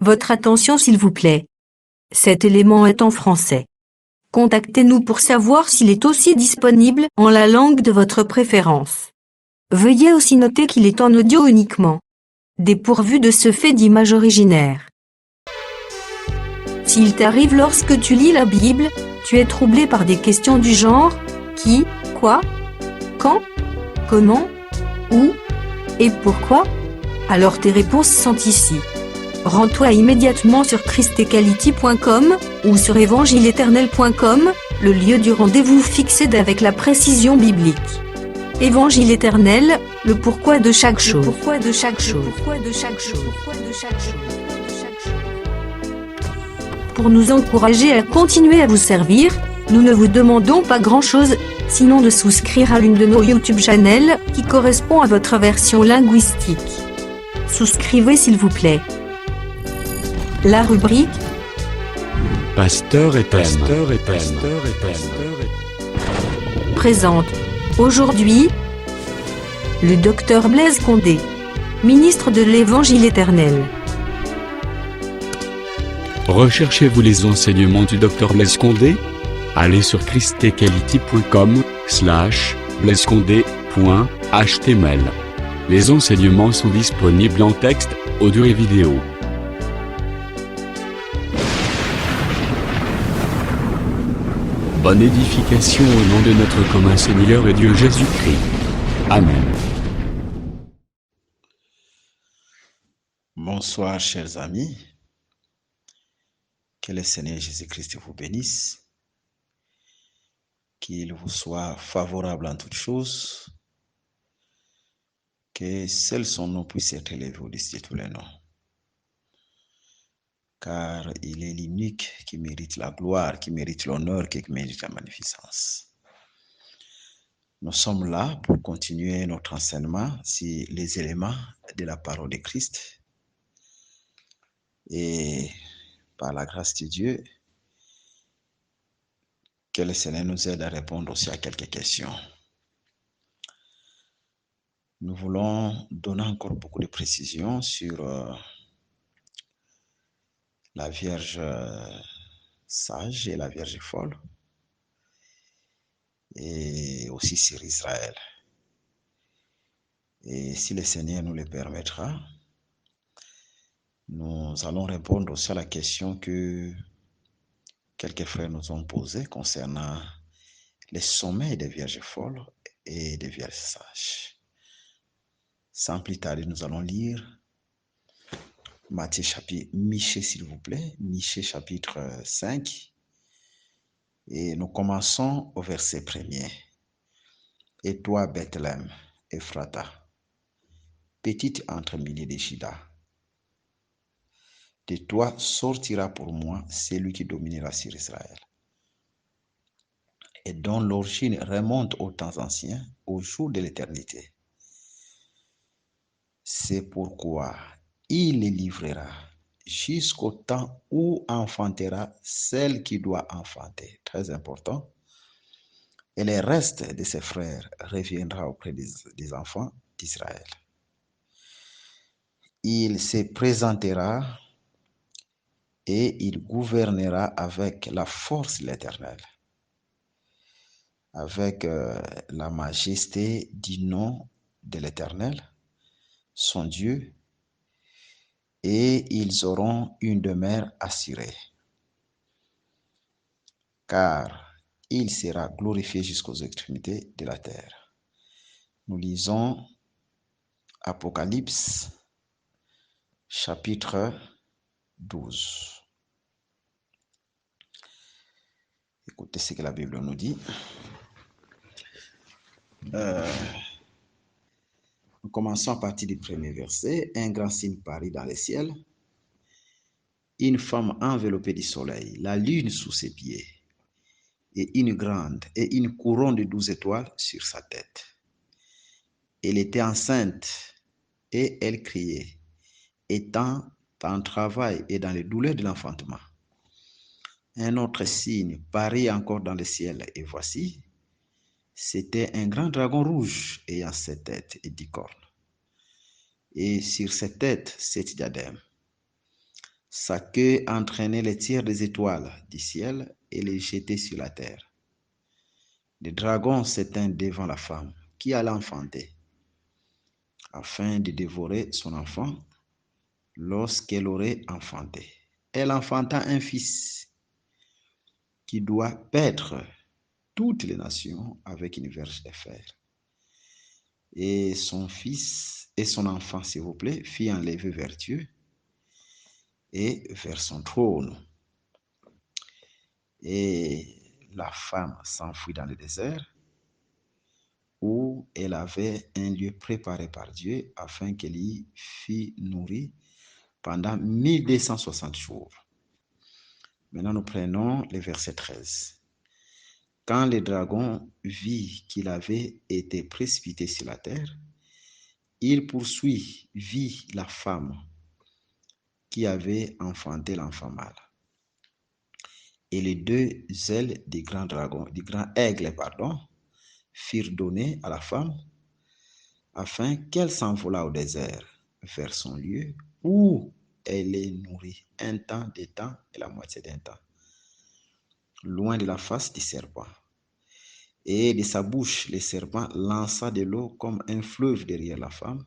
Votre attention s'il vous plaît. Cet élément est en français. Contactez-nous pour savoir s'il est aussi disponible en la langue de votre préférence. Veuillez aussi noter qu'il est en audio uniquement, dépourvu de ce fait d'image originaire. S'il t'arrive lorsque tu lis la Bible, tu es troublé par des questions du genre qui, quoi, quand, comment, où et pourquoi, alors tes réponses sont ici. Rends-toi immédiatement sur christequality.com ou sur évangileéternel.com, le lieu du rendez-vous fixé avec la précision biblique. Évangile éternel, le pourquoi de chaque chose. Pour nous encourager à continuer à vous servir, nous ne vous demandons pas grand-chose, sinon de souscrire à l'une de nos YouTube channels qui correspond à votre version linguistique. Souscrivez s'il vous plaît. La rubrique Pasteur et Thème présente aujourd'hui le docteur Blaise Condé, ministre de l'Évangile éternel. Recherchez-vous les enseignements du Dr Blaise Condé? Allez sur christequality.com/blaisecondé.html. Les enseignements sont disponibles en texte, audio et vidéo. Bonne édification au nom de notre commun Seigneur et Dieu Jésus-Christ. Amen. Bonsoir chers amis, que le Seigneur Jésus-Christ vous bénisse, qu'il vous soit favorable en toutes choses, que seul son nom puisse être élevé au-dessus de tous les noms, car il est l'unique qui mérite la gloire, qui mérite l'honneur, qui mérite la magnificence. Nous sommes là pour continuer notre enseignement sur les éléments de la parole de Christ. Et par la grâce de Dieu, que le Seigneur nous aide à répondre aussi à quelques questions. Nous voulons donner encore beaucoup de précisions sur la Vierge sage et la Vierge folle, et aussi sur Israël. Et si le Seigneur nous le permettra, nous allons répondre aussi à la question que quelques frères nous ont posée concernant les sommets des Vierges folles et des Vierges sages. Sans plus tarder, nous allons lire Matthieu chapitre, Michée s'il vous plaît, Michée chapitre 5, et nous commençons au verset 1er. Et toi, Bethléem, Ephrata, petite entre milliers de Juda, de toi sortira pour moi celui qui dominera sur Israël, et dont l'origine remonte aux temps anciens, au jour de l'éternité. C'est pourquoi il les livrera jusqu'au temps où enfantera celle qui doit enfanter. Très important. Et le reste de ses frères reviendra auprès des enfants d'Israël. Il se présentera et il gouvernera avec la force de l'Éternel, avec la majesté du nom de l'Éternel, son Dieu, et ils auront une demeure assurée, car il sera glorifié jusqu'aux extrémités de la terre. Nous lisons Apocalypse, chapitre 12. Écoutez ce que la Bible nous dit. Nous commençons à partir du premier verset. Un grand signe parut dans le ciel. Une femme enveloppée du soleil, la lune sous ses pieds, et une grande et une couronne de 12 étoiles sur sa tête. Elle était enceinte et elle criait, étant en travail et dans les douleurs de l'enfantement. Un autre signe parut encore dans le ciel, et voici, c'était un grand dragon rouge ayant 7 têtes et 10 cornes, et sur ses têtes 7 diadèmes. Sa queue entraînait les tirs des étoiles du ciel et les jetait sur la terre. Le dragon s'éteint devant la femme qui allait enfanter, afin de dévorer son enfant lorsqu'elle aurait enfanté. Elle enfanta un fils qui doit paître toutes les nations avec une verge de fer. Et son fils et son enfant, s'il vous plaît, fit enlever vers Dieu et vers son trône. Et la femme s'enfuit dans le désert où elle avait un lieu préparé par Dieu afin qu'elle y fût nourrie pendant 1260 jours. Maintenant, nous prenons le verset 13. Quand le dragon vit qu'il avait été précipité sur la terre, il poursuivit la femme qui avait enfanté l'enfant mâle. Et les deux ailes du grand aigle, furent données à la femme afin qu'elle s'envolât au désert vers son lieu où elle est nourrie un temps, 2 temps et la moitié d'un temps, loin de la face du serpent. Et de sa bouche, le serpent lança de l'eau comme un fleuve derrière la femme,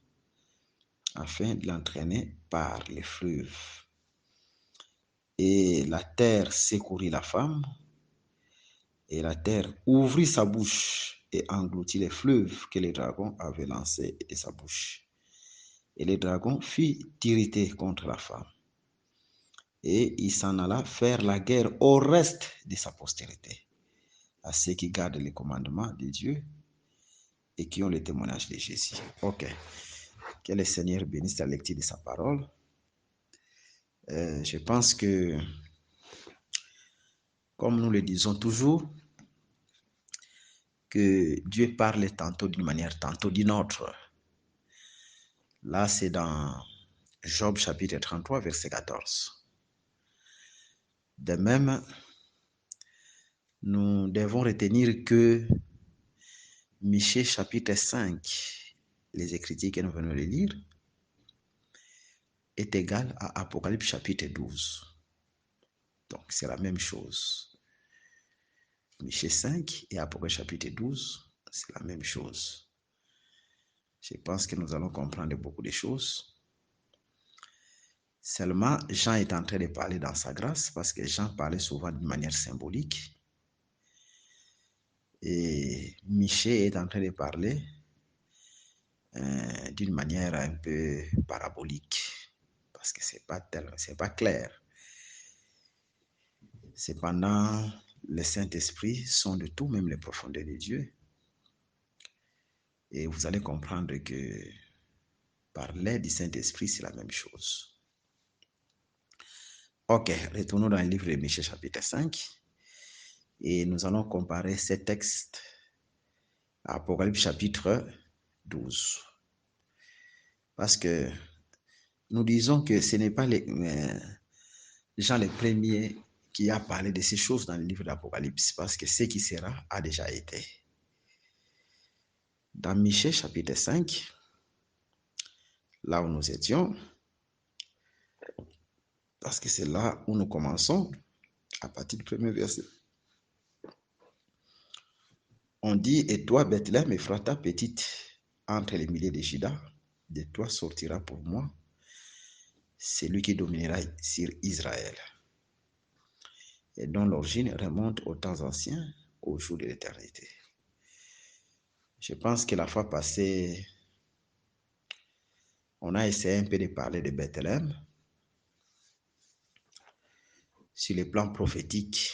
afin de l'entraîner par le fleuve. Et la terre secourit la femme, et la terre ouvrit sa bouche et engloutit les fleuves que le dragon avait lancés de sa bouche. Et le dragon fut irrité contre la femme, et il s'en alla faire la guerre au reste de sa postérité, à ceux qui gardent les commandements de Dieu et qui ont le témoignage de Jésus. Ok. Que le Seigneur bénisse la lecture de sa parole. Je pense que, comme nous le disons toujours, que Dieu parle tantôt d'une manière, tantôt d'une autre. Là, c'est dans Job chapitre 33, verset 14. De même, nous devons retenir que Michée chapitre 5, les Écritures que nous venons de lire, est égal à Apocalypse chapitre 12. Donc, c'est la même chose. Michée 5 et Apocalypse chapitre 12, c'est la même chose. Je pense que nous allons comprendre beaucoup de choses. Seulement, Jean est en train de parler dans sa grâce parce que Jean parlait souvent d'une manière symbolique. Et Michée est en train de parler d'une manière un peu parabolique parce que c'est pas clair. Cependant, le Saint-Esprit sont de tout, même les profondeurs de Dieu. Et vous allez comprendre que par l'aide du Saint-Esprit, c'est la même chose. Ok, retournons dans le livre de Michée chapitre 5 et nous allons comparer ces textes à Apocalypse chapitre 12. Parce que nous disons que ce n'est pas Jean le premier qui a parlé de ces choses dans le livre d'Apocalypse, parce que ce qui sera a déjà été. Dans Michée chapitre 5, là où nous étions, parce que c'est là où nous commençons, à partir du premier verset. On dit, et toi, Bethléem, Ephrata, petite, entre les milliers de Juda, de toi sortira pour moi celui qui dominera sur Israël, et dont l'origine remonte aux temps anciens, au jour de l'éternité. Je pense que la fois passée, on a essayé un peu de parler de Bethléem sur le plan prophétique.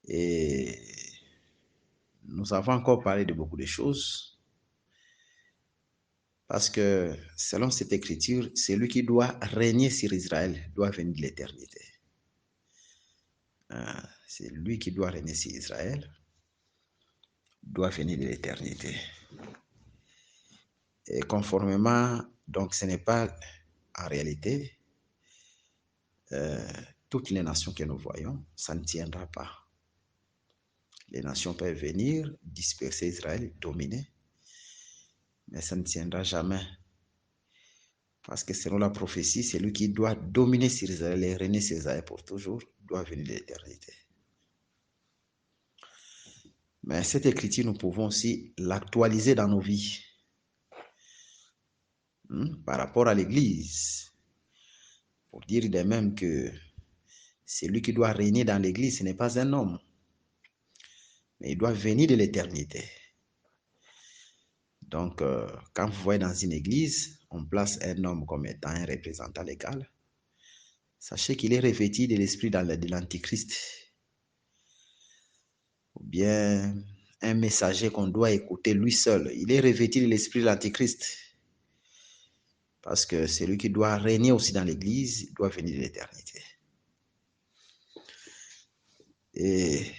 Et nous avons encore parlé de beaucoup de choses. Parce que selon cette écriture, celui qui doit régner sur Israël doit venir de l'éternité. C'est lui qui doit régner sur Israël doit venir de l'éternité. Et conformément, donc ce n'est pas en réalité toutes les nations que nous voyons, ça ne tiendra pas. Les nations peuvent venir, disperser Israël, dominer, mais ça ne tiendra jamais. Parce que selon la prophétie, c'est lui qui doit dominer sur Israël et régner sur Israël pour toujours, doit venir de l'éternité. Mais cette écriture, nous pouvons aussi l'actualiser dans nos vies. Par rapport à l'Église. Pour dire de même que celui qui doit régner dans l'Église, ce n'est pas un homme. Mais il doit venir de l'éternité. Donc, quand vous voyez dans une église, on place un homme comme étant un représentant légal. Sachez qu'il est revêtu de l'esprit de l'Antichrist. Ou bien un messager qu'on doit écouter lui seul. Il est revêtu de l'esprit de l'Antichrist. Parce que celui qui doit régner aussi dans l'église doit venir de l'éternité. Et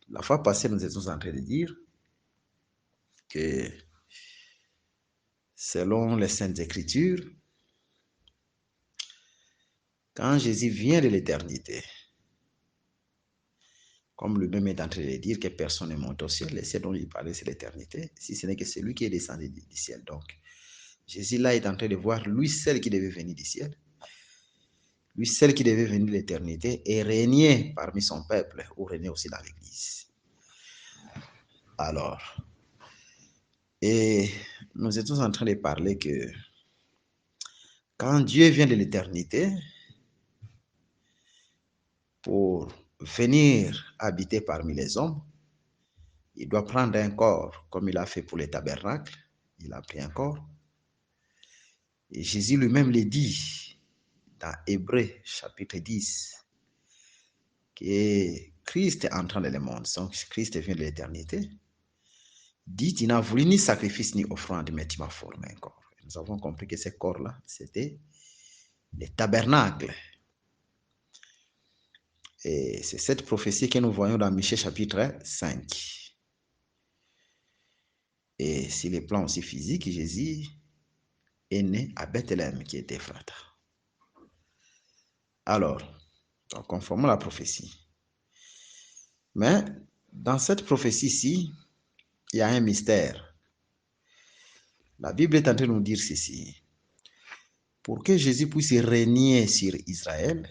la fois passée, nous étions en train de dire que selon les Saintes Écritures, quand Jésus vient de l'éternité, comme lui-même est en train de dire que personne n'est monté au ciel, et c'est dont il parlait, c'est l'éternité, si ce n'est que celui qui est descendu du ciel. Donc, Jésus là est en train de voir lui seul qui devait venir du ciel, lui seul qui devait venir de l'éternité et régner parmi son peuple, ou régner aussi dans l'Église. Alors, et nous étions en train de parler que quand Dieu vient de l'éternité pour venir habiter parmi les hommes, il doit prendre un corps comme il a fait pour les tabernacles. Il a pris un corps. Et Jésus lui-même le dit dans Hébreux chapitre 10 que Christ est entrant dans le monde. Donc Christ vient de l'éternité. Dit, il n'a voulu ni sacrifice ni offrande, mais tu m'as formé un corps. Nous avons compris que ce corps-là, c'était les tabernacles. Et c'est cette prophétie que nous voyons dans Michée chapitre 5. Et sur les plans aussi physiques, Jésus est né à Bethléem, qui était Ephrata. Alors, conformément à la prophétie. Mais dans cette prophétie-ci, il y a un mystère. La Bible est en train de nous dire ceci. Pour que Jésus puisse régner sur Israël,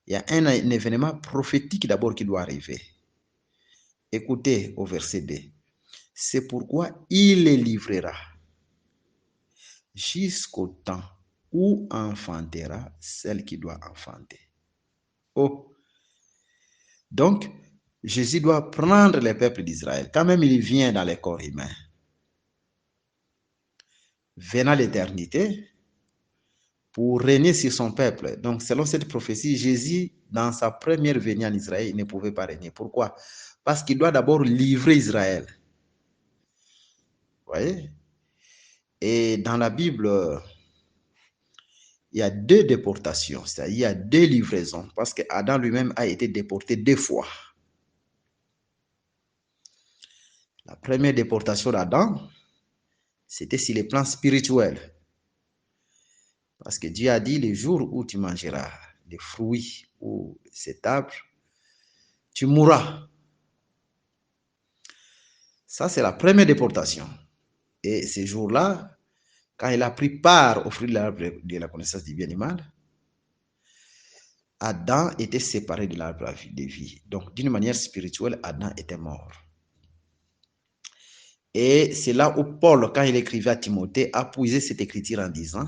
il y a un événement prophétique d'abord qui doit arriver. Écoutez au verset 2. C'est pourquoi il les livrera jusqu'au temps où enfantera celle qui doit enfanter. Oh! Donc, Jésus doit prendre le peuple d'Israël. Quand même, il vient dans les corps humains. Venant l'éternité pour régner sur son peuple. Donc, selon cette prophétie, Jésus, dans sa première venue en Israël, il ne pouvait pas régner. Pourquoi? Parce qu'il doit d'abord livrer Israël. Vous voyez? Et dans la Bible, il y a 2 déportations, c'est-à-dire il y a 2 livraisons, parce que Adam lui-même a été déporté 2 fois. La première déportation d'Adam, c'était sur les plans spirituels. Parce que Dieu a dit, le jour où tu mangeras des fruits ou cet arbre, tu mourras. Ça, c'est la première déportation. Et ce jour-là, quand il a pris part au fruit de l'arbre de la connaissance du bien et du mal, Adam était séparé de l'arbre de vie. Donc, d'une manière spirituelle, Adam était mort. Et c'est là où Paul, quand il écrivait à Timothée, a puisé cette écriture en disant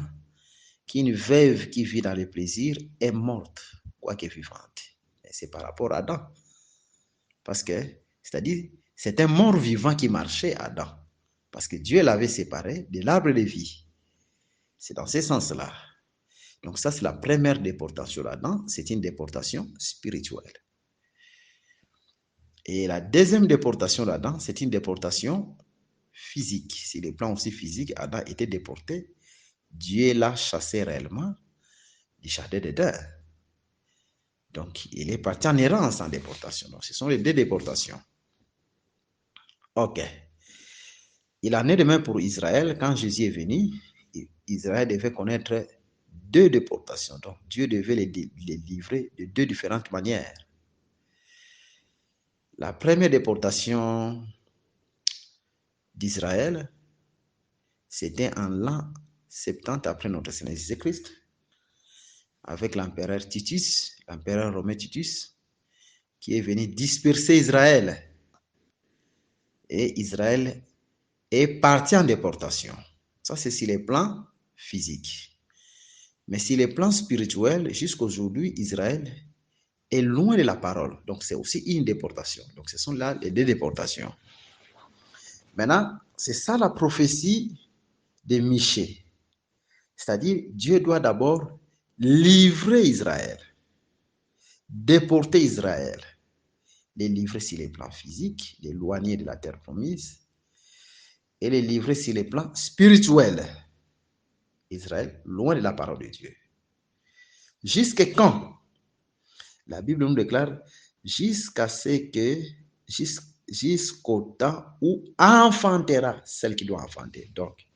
qu'une veuve qui vit dans le plaisir est morte, quoique vivante. Et c'est par rapport à Adam. Parce que, c'est-à-dire, c'est un mort vivant qui marchait, Adam. Parce que Dieu l'avait séparé de l'arbre de vie. C'est dans ce sens-là. Donc ça, c'est la première déportation d'Adam. C'est une déportation spirituelle. Et la deuxième déportation d'Adam, c'est une déportation physique. Sur les plans aussi physiques, Adam était déporté. Dieu l'a chassé réellement du jardin d'Éden. Donc, il est parti en errance en déportation. Donc, ce sont les 2 déportations. Ok. Il en est de même pour Israël. Quand Jésus est venu, Israël devait connaître 2 déportations. Donc, Dieu devait les livrer de 2 différentes manières. La première déportation d'Israël, c'était en l'an 70 après notre Seigneur Jésus-Christ, avec l'empereur Titus, l'empereur romain Titus, qui est venu disperser Israël. Et Israël est parti en déportation. Ça, c'est sur les plans physiques. Mais sur les plans spirituels, jusqu'à aujourd'hui, Israël est loin de la parole. Donc, c'est aussi une déportation. Donc, ce sont là les deux déportations. Maintenant, c'est ça la prophétie de Michée. C'est-à-dire, Dieu doit d'abord livrer Israël, déporter Israël, les livrer sur les plans physiques, l'éloigner de la terre promise, et les livrer sur les plans spirituels. Israël, loin de la parole de Dieu. Jusqu'à quand? La Bible nous déclare jusqu'à ce que, jusqu'au temps où enfantera celle qui doit enfanter. Donc,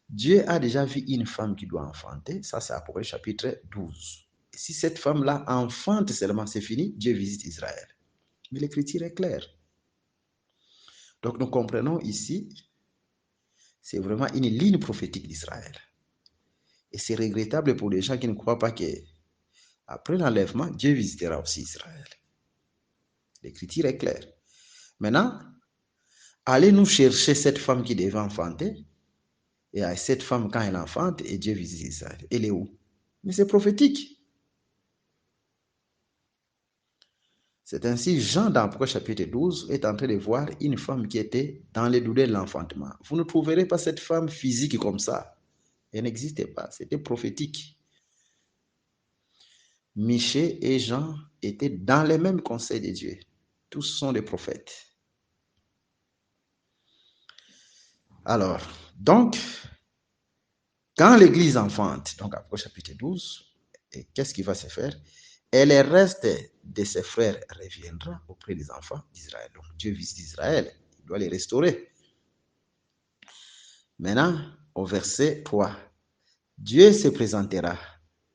Dieu a déjà vu une femme qui doit enfanter. Ça, c'est Apocalypse chapitre 12. Et si cette femme-là enfante seulement, c'est fini, Dieu visite Israël. Mais l'écriture est claire. Donc, nous comprenons ici, c'est vraiment une ligne prophétique d'Israël. Et c'est regrettable pour les gens qui ne croient pas que après l'enlèvement, Dieu visitera aussi Israël. L'écriture est claire. Maintenant, allez-nous chercher cette femme qui devait enfanter, et à cette femme, quand elle enfante, et Dieu visite Israël. Elle est où? Mais c'est prophétique. C'est ainsi, Jean, dans Apocalypse chapitre 12, est en train de voir une femme qui était dans les douleurs de l'enfantement. Vous ne trouverez pas cette femme physique comme ça. Elle n'existait pas. C'était prophétique. Michée et Jean étaient dans les mêmes conseils de Dieu. Tous sont des prophètes. Alors, donc, quand l'Église enfante, donc après chapitre 12, qu'est-ce qui va se faire? Et le reste de ses frères reviendra auprès des enfants d'Israël. Donc, Dieu visite Israël, il doit les restaurer. Maintenant, au verset 3, Dieu se présentera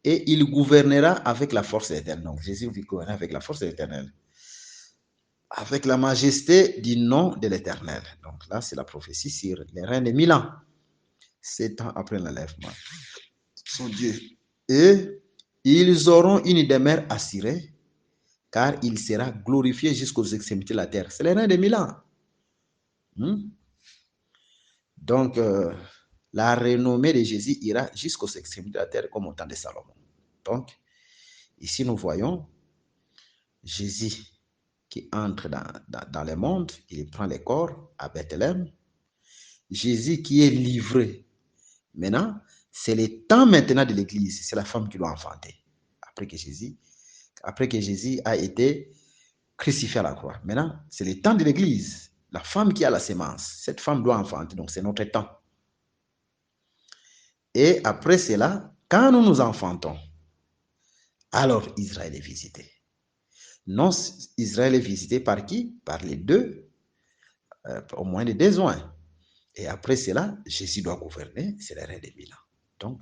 et il gouvernera avec la force éternelle. Donc, Jésus gouvernera avec la force éternelle, avec la majesté du nom de l'Éternel. Donc là, c'est la prophétie sur les reins de 1000 ans, 7 ans après l'enlèvement. Son Dieu. Et ils auront une demeure assurée, car il sera glorifié jusqu'aux extrémités de la terre. C'est les reins de 1000 ans. Donc, la renommée de Jésus ira jusqu'aux extrémités de la terre comme au temps de Salomon. Donc, ici nous voyons Jésus qui entre dans le monde, il prend les corps à Bethléem. Jésus qui est livré. Maintenant, c'est le temps maintenant de l'Église, c'est la femme qui doit enfanter. Après que Jésus a été crucifié à la croix. Maintenant, c'est le temps de l'Église. La femme qui a la sémence, cette femme doit enfanter, donc c'est notre temps. Et après cela, quand nous nous enfantons, alors Israël est visité. Non, Israël est visité par qui? Par les deux, au moins les deux oins. Et après cela, Jésus doit gouverner, c'est les reins de 1000 ans. Donc,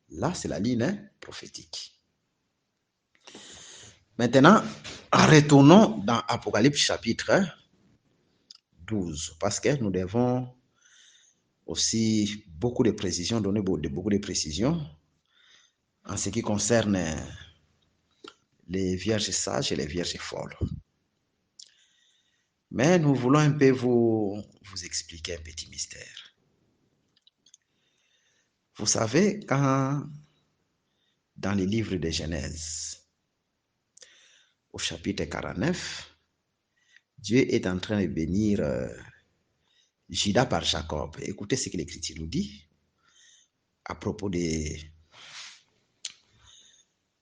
là, c'est la ligne prophétique. Maintenant, retournons dans Apocalypse chapitre 12, parce que nous devons aussi beaucoup de précisions, donner beaucoup de précisions en ce qui concerne les vierges sages et les vierges folles. Mais nous voulons un peu vous expliquer un petit mystère. Vous savez, quand dans les livres de Genèse, au chapitre 49, Dieu est en train de bénir Juda par Jacob. Écoutez ce que l'Écriture nous dit à propos de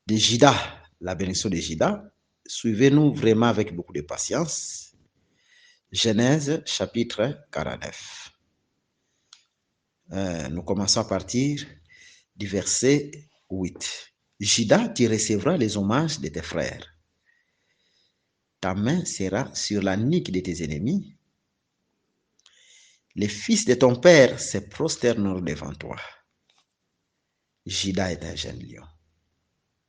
Juda, la bénédiction de Juda. Suivez-nous vraiment avec beaucoup de patience. Genèse chapitre 49. Nous commençons à partir du verset 8. Juda, tu recevras les hommages de tes frères. Ta main sera sur la nuque de tes ennemis. Les fils de ton père se prosterneront devant toi. Juda est un jeune lion.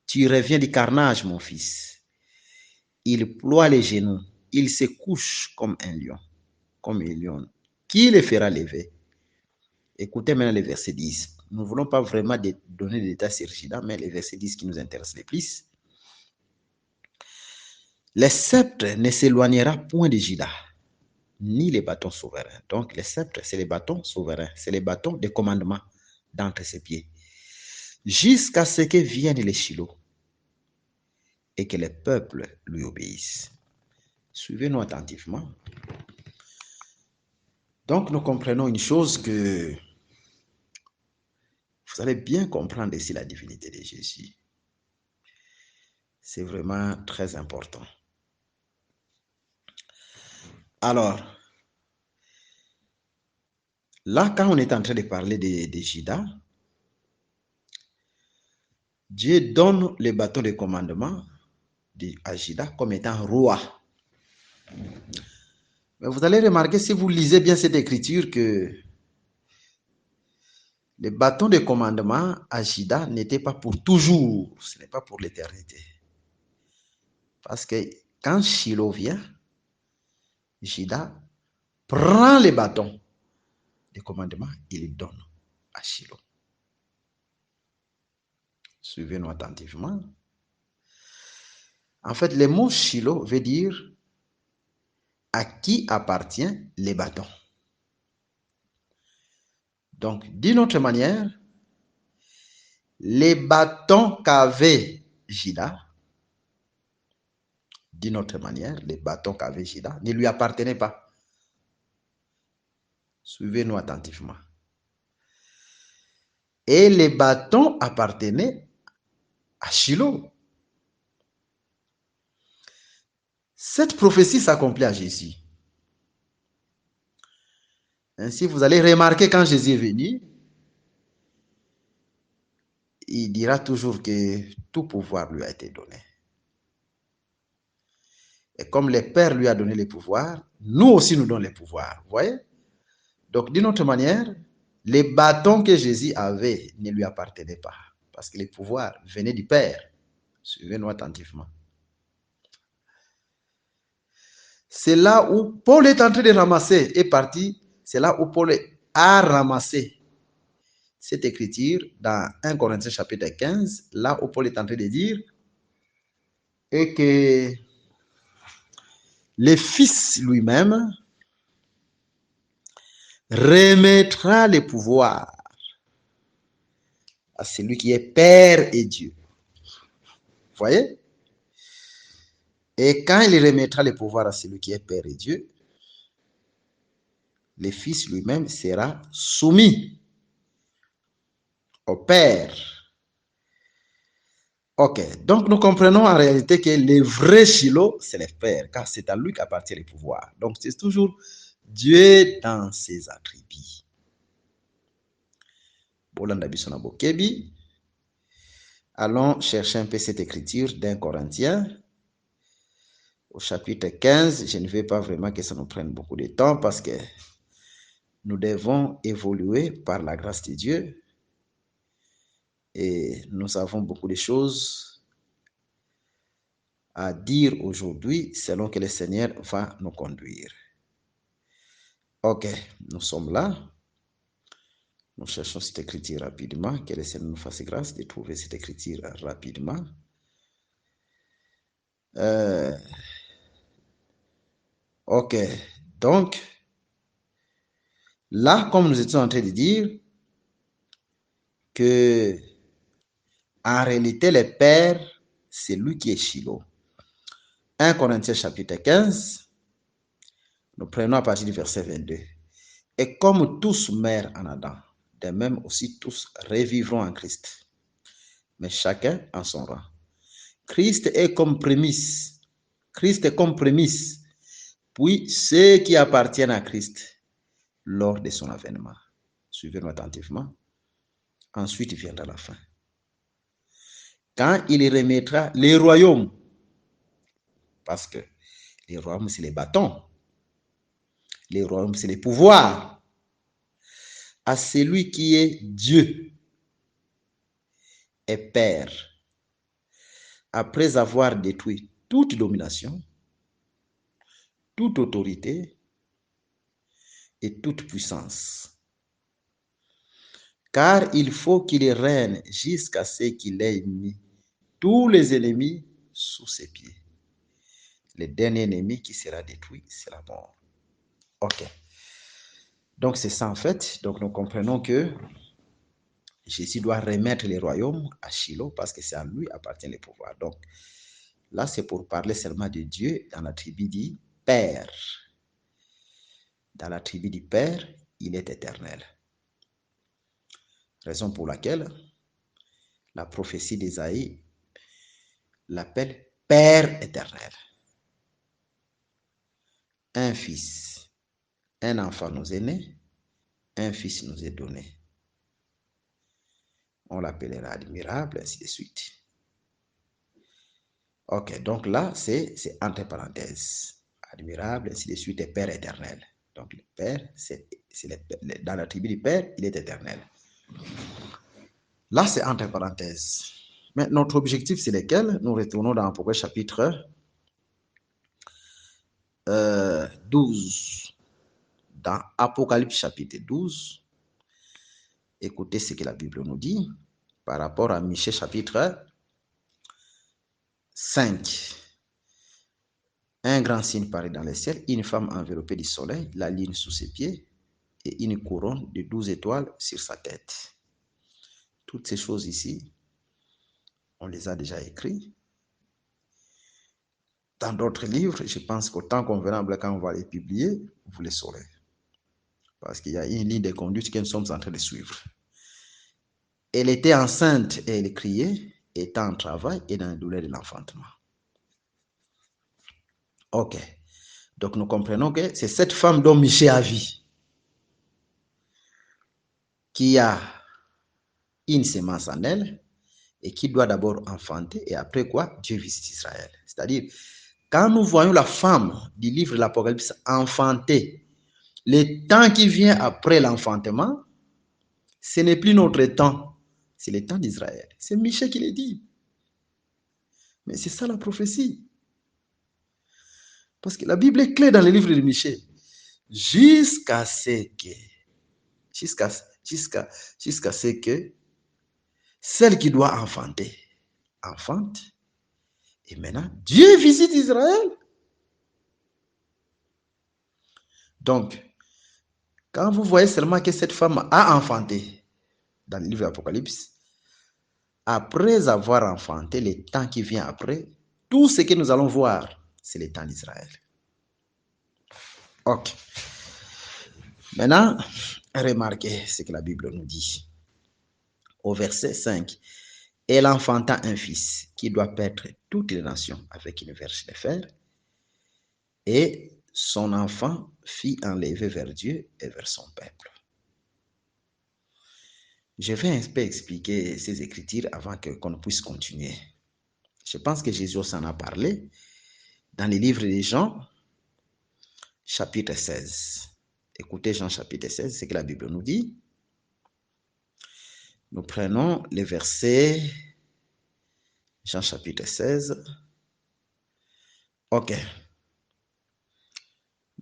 Tu reviens du carnage, mon fils. Il ploie les genoux. Il se couche comme un lion. Qui le fera lever? Écoutez maintenant le verset 10. Nous ne voulons pas vraiment donner des détails sur Juda, mais les versets disent qui nous intéressent le plus. Les sceptres ne s'éloignera point de Juda, ni les bâtons souverains. Donc, les sceptres, c'est les bâtons souverains, c'est les bâtons de commandement d'entre ses pieds, jusqu'à ce que vienne les Shiloh et que les peuples lui obéissent. Suivez-nous attentivement. Donc, nous comprenons une chose que vous allez bien comprendre ici la divinité de Jésus. C'est vraiment très important. Alors, là, quand on est en train de parler de Juda, Dieu donne le bâton de commandement à Juda comme étant roi. Mais vous allez remarquer, si vous lisez bien cette écriture, que le bâton de commandement à Juda n'était pas pour toujours, ce n'est pas pour l'éternité. Parce que quand Shiloh vient, Juda prend le bâton de commandement et le donne à Shiloh. Suivez-nous attentivement. En fait, le mot Shiloh veut dire à qui appartient les bâtons. Donc, d'une autre manière, les bâtons qu'avait Juda, d'une autre manière, les bâtons qu'avait Juda ne lui appartenaient pas. Suivez-nous attentivement. Et les bâtons appartenaient à Shiloh. Cette prophétie s'accomplit à Jésus. Ainsi, vous allez remarquer quand Jésus est venu, il dira toujours que tout pouvoir lui a été donné. Et comme le Père lui a donné le pouvoir, nous aussi nous donnons le pouvoir. Vous voyez? Donc, d'une autre manière, les bâtons que Jésus avait ne lui appartenaient pas. Parce que le pouvoir venait du Père. Suivez-nous attentivement. C'est là où Paul est en train de ramasser, est parti. C'est là où Paul a ramassé cette écriture dans 1 Corinthiens chapitre 15, là où Paul est en train de dire et que le Fils lui-même remettra le pouvoir à celui qui est Père et Dieu. Vous voyez? Et quand il remettra le pouvoir à celui qui est Père et Dieu, le Fils lui-même sera soumis au Père. Ok, donc nous comprenons en réalité que le vrai Shiloh, c'est le Père, car c'est à lui qu'appartient le pouvoir. Donc c'est toujours Dieu dans ses attributs. Allons chercher un peu cette écriture d'un Corinthien. Au chapitre 15, je ne veux pas vraiment que ça nous prenne beaucoup de temps parce que nous devons évoluer par la grâce de Dieu et nous avons beaucoup de choses à dire aujourd'hui selon que le Seigneur va nous conduire. Ok, nous sommes là. Nous cherchons cette écriture rapidement. Que le Seigneur nous fasse grâce de trouver cette écriture rapidement. Ok, donc, là, comme nous étions en train de dire, que en réalité, le Père, c'est lui qui est Shiloh. 1 Corinthiens chapitre 15, nous prenons à partir du verset 22. Et comme tous meurent en Adam, de même aussi tous revivront en Christ, mais chacun en son rang. Christ est comme prémisse. Christ est comme prémisse. Puis ceux qui appartiennent à Christ lors de son avènement. Suivez-nous attentivement. Ensuite viendra la fin. Quand il remettra les royaumes, parce que les royaumes, c'est les bâtons. Les royaumes, c'est les pouvoirs. À celui qui est Dieu et Père, après avoir détruit toute domination, toute autorité et toute puissance. car il faut qu'il règne jusqu'à ce qu'il ait mis tous les ennemis sous ses pieds. Le dernier ennemi qui sera détruit, c'est la mort. Ok. Donc c'est ça en fait. Donc nous comprenons que Jésus doit remettre les royaumes à Shiloh parce que c'est à lui appartient le pouvoir. Donc là, c'est pour parler seulement de Dieu dans la tribu du Père. Dans la tribu du Père, il est éternel. Raison pour laquelle la prophétie d'Ésaïe l'appelle Père éternel. Un fils, un enfant nous est né, un fils nous est donné. On l'appellera admirable, ainsi de suite. Ok, donc là, c'est entre parenthèses. Admirable, ainsi de suite, et Père éternel. Donc le Père, dans la tribu du Père, il est éternel. Là, c'est entre parenthèses. Mais notre objectif, c'est lequel? Nous retournons dans Apocalypse chapitre 12. Dans Apocalypse chapitre 12, écoutez ce que la Bible nous dit par rapport à Michée chapitre 5. Un grand signe paraît dans le ciel, une femme enveloppée du soleil, la lune sous ses pieds et une couronne de 12 étoiles sur sa tête. Toutes ces choses ici, on les a déjà écrites. Dans d'autres livres, je pense qu'au temps convenable, quand on va les publier, vous les saurez. Parce qu'il y a une ligne de conduite que nous sommes en train de suivre. Elle était enceinte et elle criait, étant en travail et dans la douleur de l'enfantement. Ok. Donc nous comprenons que c'est cette femme dont Michée a vu, qui a une semence en elle et qui doit d'abord enfanter et après quoi Dieu visite Israël. C'est-à-dire, quand nous voyons la femme du livre de l'Apocalypse enfanter, le temps qui vient après l'enfantement, ce n'est plus notre temps, c'est le temps d'Israël. C'est Michée qui le dit. Mais c'est ça la prophétie. Parce que la Bible est claire dans le livre de Michée. Jusqu'à ce que celle qui doit enfanter, enfante. Et maintenant, Dieu visite Israël. Donc, quand vous voyez seulement que cette femme a enfanté, dans le livre de l'Apocalypse, après avoir enfanté, le temps qui vient après, tout ce que nous allons voir, c'est le temps d'Israël. Ok. Maintenant, remarquez ce que la Bible nous dit. Au verset 5, elle enfanta un fils qui doit paître toutes les nations avec une verge de fer, et son enfant fit enlever vers Dieu et vers son peuple. Je vais un peu expliquer ces écritures avant qu'on puisse continuer. Je pense que Jésus s'en a parlé dans le livre de Jean, chapitre 16. Écoutez Jean chapitre 16, ce que la Bible nous dit. Nous prenons les versets, Jean chapitre 16. Ok.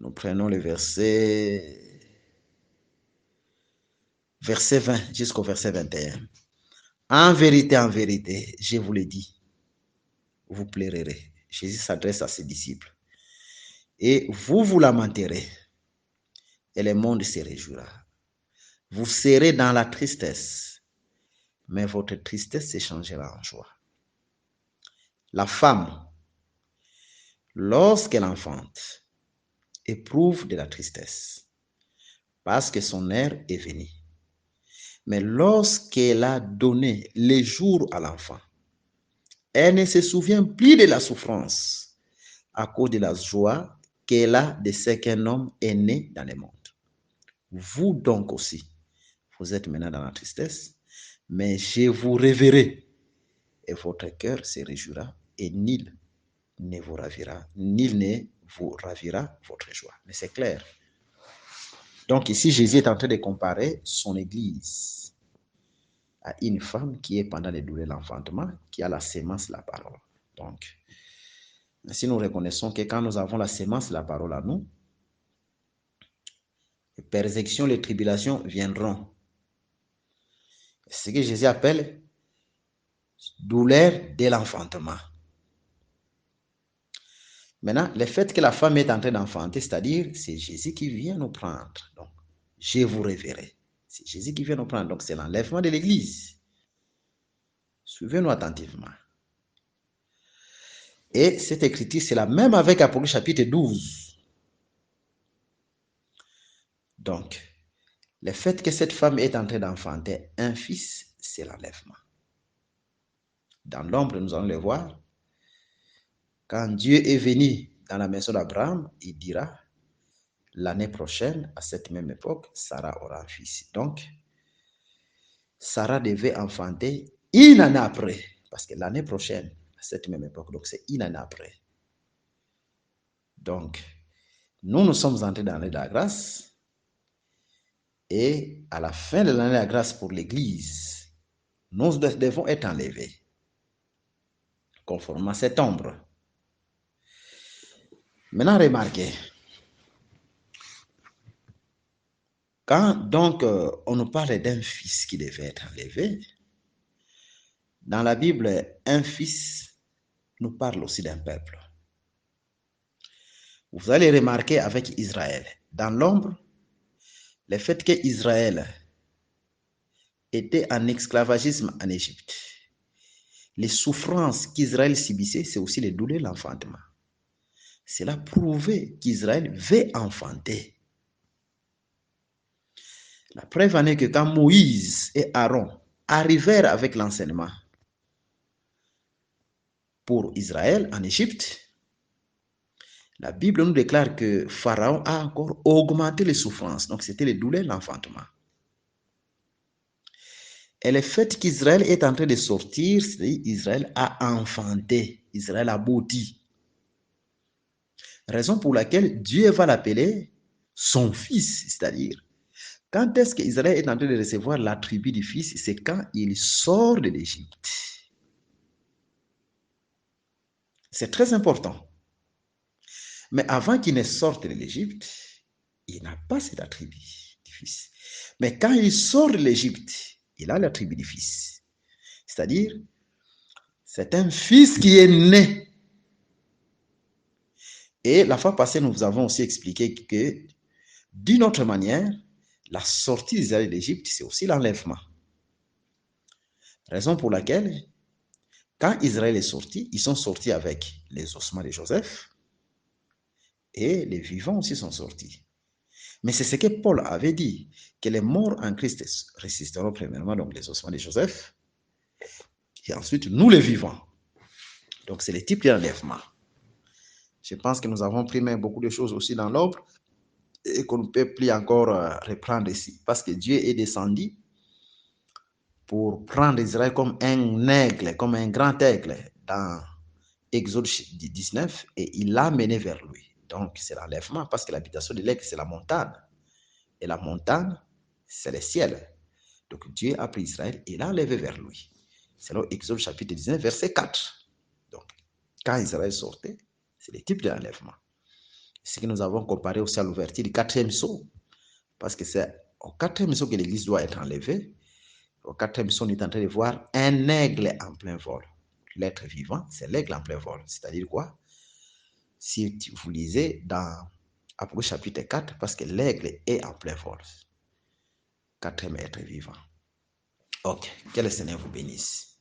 Nous prenons les versets 20 jusqu'au verset 21. En vérité, je vous le dis, vous plairez. Jésus s'adresse à ses disciples. Et vous lamenterez, et le monde se réjouira. Vous serez dans la tristesse, mais votre tristesse se changera en joie. La femme, lorsqu'elle enfante, éprouve de la tristesse, parce que son heure est venue. Mais lorsqu'elle a donné les jours à l'enfant, elle ne se souvient plus de la souffrance à cause de la joie qu'elle a de ce qu'un homme est né dans le monde. Vous donc aussi, vous êtes maintenant dans la tristesse, mais je vous reverrai et votre cœur se réjouira et nul ne vous ravira votre joie. Mais c'est clair. Donc ici, Jésus est en train de comparer son Église à une femme qui est pendant les douleurs de l'enfantement, qui a la sémence de la parole. Donc, si nous reconnaissons que quand nous avons la sémence de la parole à nous, les persécutions, les tribulations viendront. ce que Jésus appelle douleur de l'enfantement. Maintenant, le fait que la femme est en train d'enfanter, c'est-à-dire, c'est Jésus qui vient nous prendre. Donc, je vous reverrai. C'est Jésus qui vient nous prendre. Donc, c'est l'enlèvement de l'Église. Suivez-nous attentivement. Et cette écriture, c'est la même avec Apocalypse chapitre 12. Donc, le fait que cette femme est en train d'enfanter un fils, c'est l'enlèvement. Dans l'ombre, nous allons le voir. Quand Dieu est venu dans la maison d'Abraham, il dira, l'année prochaine, à cette même époque, Sarah aura un fils. Donc, Sarah devait enfanter une année après, parce que l'année prochaine, à cette même époque, donc c'est une année après. Donc, nous sommes entrés dans l'année de la grâce, et à la fin de l'année de la grâce pour l'Église, nous devons être enlevés, conformément à cette ombre. Maintenant, remarquez, quand donc on nous parle d'un fils qui devait être enlevé, dans la Bible, un fils nous parle aussi d'un peuple. Vous allez remarquer avec Israël, dans l'ombre, le fait qu'Israël était en esclavagisme en Égypte, les souffrances qu'Israël subissait, c'est aussi les douleurs de l'enfantement. Cela prouvait qu'Israël veut enfanter. La preuve en est que quand Moïse et Aaron arrivèrent avec l'enseignement pour Israël en Égypte, la Bible nous déclare que Pharaon a encore augmenté les souffrances. Donc, c'était les douleurs de l'enfantement. Et le fait qu'Israël est en train de sortir, c'est-à-dire Israël a enfanté, Israël a bâti. Raison pour laquelle Dieu va l'appeler son fils, c'est-à-dire, quand est-ce qu'Israël est en train de recevoir l'attribut du fils? C'est quand il sort de l'Égypte. C'est très important. Mais avant qu'il ne sorte de l'Égypte, il n'a pas cet attribut du fils. Mais quand il sort de l'Égypte, il a l'attribut du fils. C'est-à-dire, c'est un fils qui est né. Et la fois passée, nous avons aussi expliqué que, d'une autre manière, la sortie d'Israël de l'Égypte, c'est aussi l'enlèvement. Raison pour laquelle, quand Israël est sorti, ils sont sortis avec les ossements de Joseph et les vivants aussi sont sortis. Mais c'est ce que Paul avait dit, que les morts en Christ résisteront premièrement, donc les ossements de Joseph, et ensuite nous les vivants. Donc c'est le type d'enlèvement. Je pense que nous avons pris même beaucoup de choses aussi dans l'ombre et qu'on ne peut plus encore reprendre ici, parce que Dieu est descendu pour prendre Israël comme un aigle, comme un grand aigle dans Exode 19 et il l'a mené vers lui. Donc c'est l'enlèvement parce que l'habitation de l'aigle c'est la montagne et la montagne c'est le ciel. Donc Dieu a pris Israël et l'a enlevé vers lui. Selon Exode chapitre 19 verset 4. Donc quand Israël sortait, c'est le type d'enlèvement. Ce que nous avons comparé aussi à l'ouverture du 4e sceau, parce que c'est au 4e sceau que l'Église doit être enlevée. Au 4e sceau, on est en train de voir un aigle en plein vol. L'être vivant, c'est l'aigle en plein vol. C'est-à-dire quoi? Si vous lisez dans Apocalypse chapitre 4, parce que l'aigle est en plein vol. 4e être vivant. Ok, que le Seigneur vous bénisse.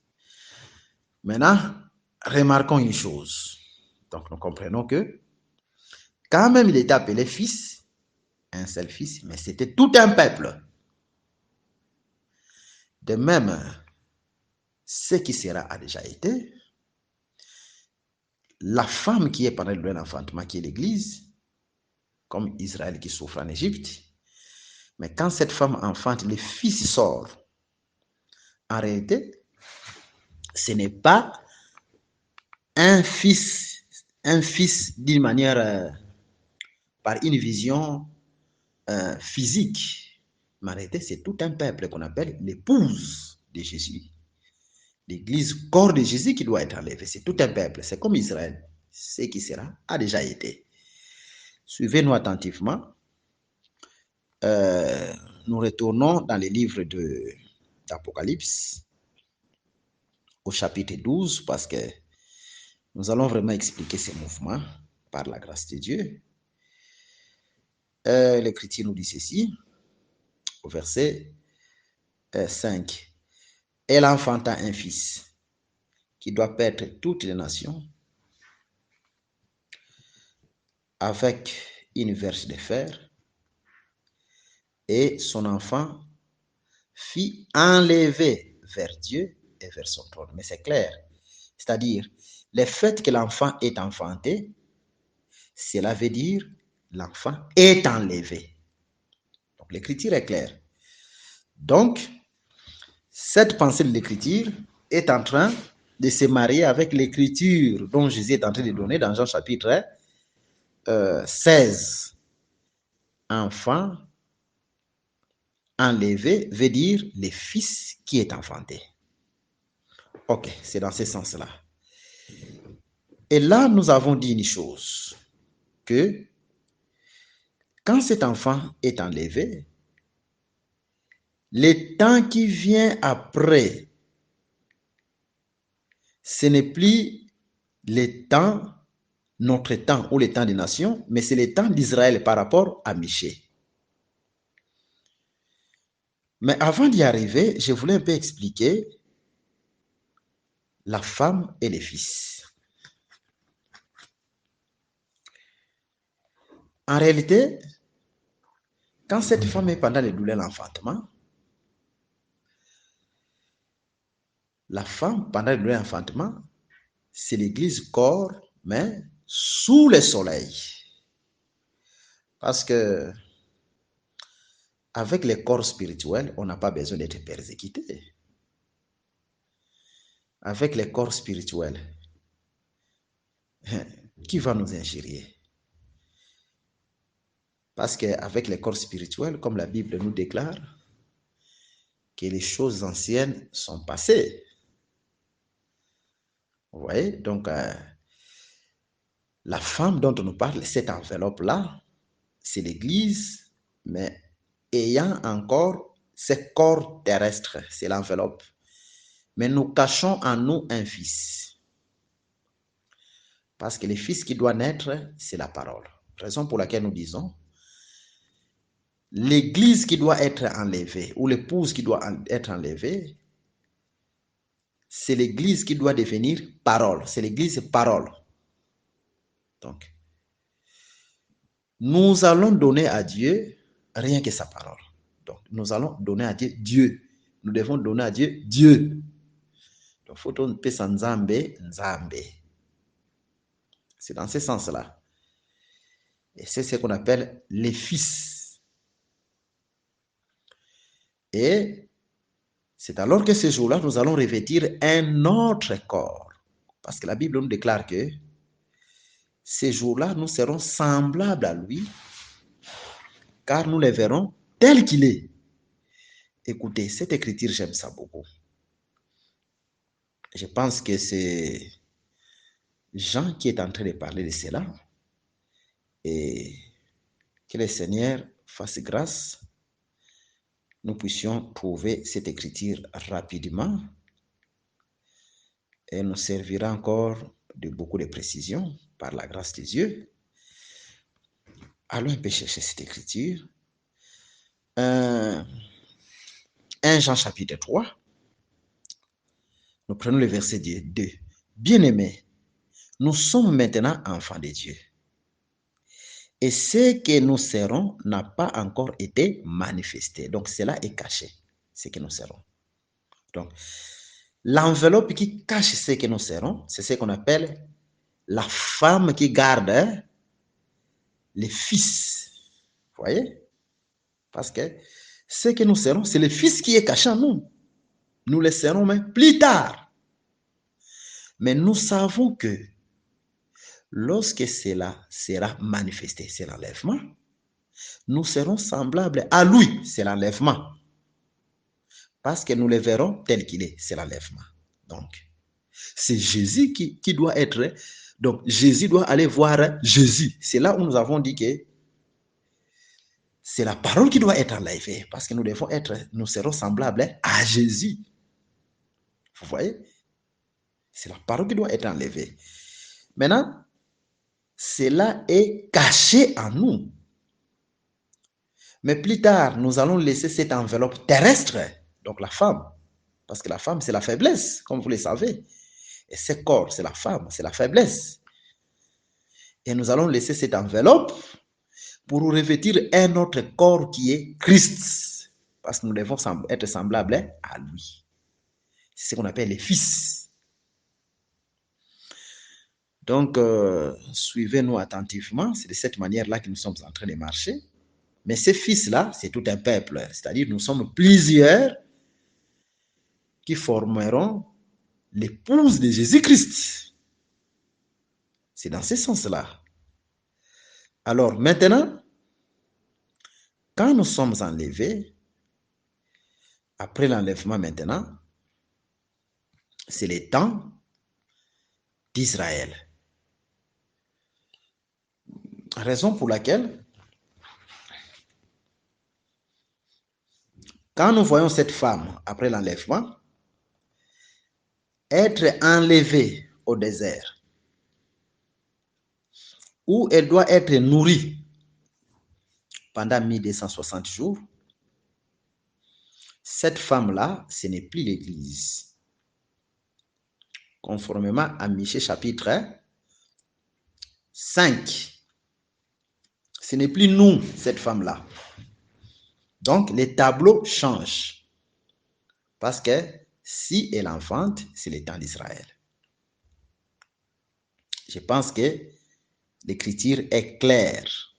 Maintenant, remarquons une chose. Donc, nous comprenons que quand même il était appelé fils, un seul fils, mais c'était tout un peuple. De même, ce qui sera a déjà été, la femme qui est pendant le l'enfantement, qui est l'Église, comme Israël qui souffre en Égypte, mais quand cette femme enfante, le fils sort. En réalité, ce n'est pas un fils d'une manière, par une vision physique. Mais en réalité, c'est tout un peuple qu'on appelle l'épouse de Jésus. L'Église, corps de Jésus qui doit être enlevé. C'est tout un peuple. C'est comme Israël. Ce qui sera a déjà été. Suivez-nous attentivement. Nous retournons dans les livres de d'Apocalypse au chapitre 12 parce que nous allons vraiment expliquer ces mouvements par la grâce de Dieu. L'Écriture nous dit ceci, au verset 5. Elle enfanta un fils qui doit paître toutes les nations avec une verge de fer, et son enfant fit enlever vers Dieu et vers son trône. Mais c'est clair, c'est-à-dire le fait que l'enfant est enfanté, cela veut dire l'enfant est enlevé. Donc l'écriture est claire. Donc, cette pensée de l'écriture est en train de se marier avec l'écriture dont Jésus est en train de donner dans Jean chapitre 16. Enfant enlevé veut dire le fils qui est enfanté. Ok, c'est dans ce sens-là. Et là, nous avons dit une chose, que quand cet enfant est enlevé, le temps qui vient après, ce n'est plus le temps, notre temps ou le temps des nations, mais c'est le temps d'Israël par rapport à Michée. Mais avant d'y arriver, je voulais un peu expliquer la femme et les fils. En réalité, quand cette femme est pendant les douleurs de l'enfantement, la femme pendant les douleurs de l'enfantement, c'est l'église corps, mais sous le soleil. Parce que avec les corps spirituels, on n'a pas besoin d'être persécuté. Avec les corps spirituels, qui va nous injurier? Parce qu'avec les corps spirituels, comme la Bible nous déclare, que les choses anciennes sont passées. Vous voyez? Donc, la femme dont on nous parle, cette enveloppe-là, c'est l'Église, mais ayant encore ce corps terrestre, c'est l'enveloppe. Mais nous cachons en nous un fils. Parce que le fils qui doit naître, c'est la parole. Raison pour laquelle nous disons, l'église qui doit être enlevée, ou l'épouse qui doit être enlevée, c'est l'église qui doit devenir parole. C'est l'église parole. Donc, nous allons donner à Dieu rien que sa parole. Donc, nous allons donner à Dieu Dieu. Nous devons donner à Dieu Dieu. Donc, faut on peut sans Nzambe, Nzambe. C'est dans ce sens-là. Et c'est ce qu'on appelle les fils. Et c'est alors que ce jour-là, nous allons revêtir un autre corps. Parce que la Bible nous déclare que ces jours-là, nous serons semblables à lui, car nous le verrons tel qu'il est. Écoutez, cette écriture, j'aime ça beaucoup. Je pense que c'est Jean qui est en train de parler de cela. Et que le Seigneur fasse grâce, nous puissions trouver cette écriture rapidement. Elle nous servira encore de beaucoup de précision par la grâce de Dieu. Allons un peu chercher cette écriture. 1 Jean chapitre 3. Nous prenons le verset 2. Bien-aimés, nous sommes maintenant enfants de Dieu. Et ce que nous serons n'a pas encore été manifesté. Donc, cela est caché, ce que nous serons. Donc, l'enveloppe qui cache ce que nous serons, c'est ce qu'on appelle la femme qui garde les fils. Vous voyez? Parce que ce que nous serons, c'est le fils qui est caché en nous. Nous le serons même plus tard. Mais nous savons que lorsque cela sera manifesté, c'est l'enlèvement, nous serons semblables à lui, c'est l'enlèvement. Parce que nous le verrons tel qu'il est, c'est l'enlèvement. Donc, c'est Jésus qui doit être. Donc, Jésus doit aller voir Jésus. C'est là où nous avons dit que c'est la parole qui doit être enlevée parce que nous serons semblables à Jésus. Vous voyez? C'est la parole qui doit être enlevée. Maintenant, cela est caché en nous. Mais plus tard, nous allons laisser cette enveloppe terrestre, donc la femme, parce que la femme, c'est la faiblesse, comme vous le savez. Et ce corps, c'est la femme, c'est la faiblesse. Et nous allons laisser cette enveloppe pour revêtir un autre corps qui est Christ, parce que nous devons être semblables à lui. C'est ce qu'on appelle les fils. Donc, suivez-nous attentivement. C'est de cette manière-là que nous sommes en train de marcher. Mais ces fils-là, c'est tout un peuple. C'est-à-dire, nous sommes plusieurs qui formeront l'épouse de Jésus-Christ. C'est dans ce sens-là. Alors, maintenant, quand nous sommes enlevés, après l'enlèvement maintenant, c'est le temps d'Israël. Raison pour laquelle, quand nous voyons cette femme après l'enlèvement, être enlevée au désert, où elle doit être nourrie pendant 1260 jours, cette femme-là, ce n'est plus l'Église. Conformément à Michée chapitre 5, ce n'est plus nous, cette femme-là. Donc, les tableaux changent. Parce que si elle enfante, c'est le temps d'Israël. Je pense que l'écriture est claire.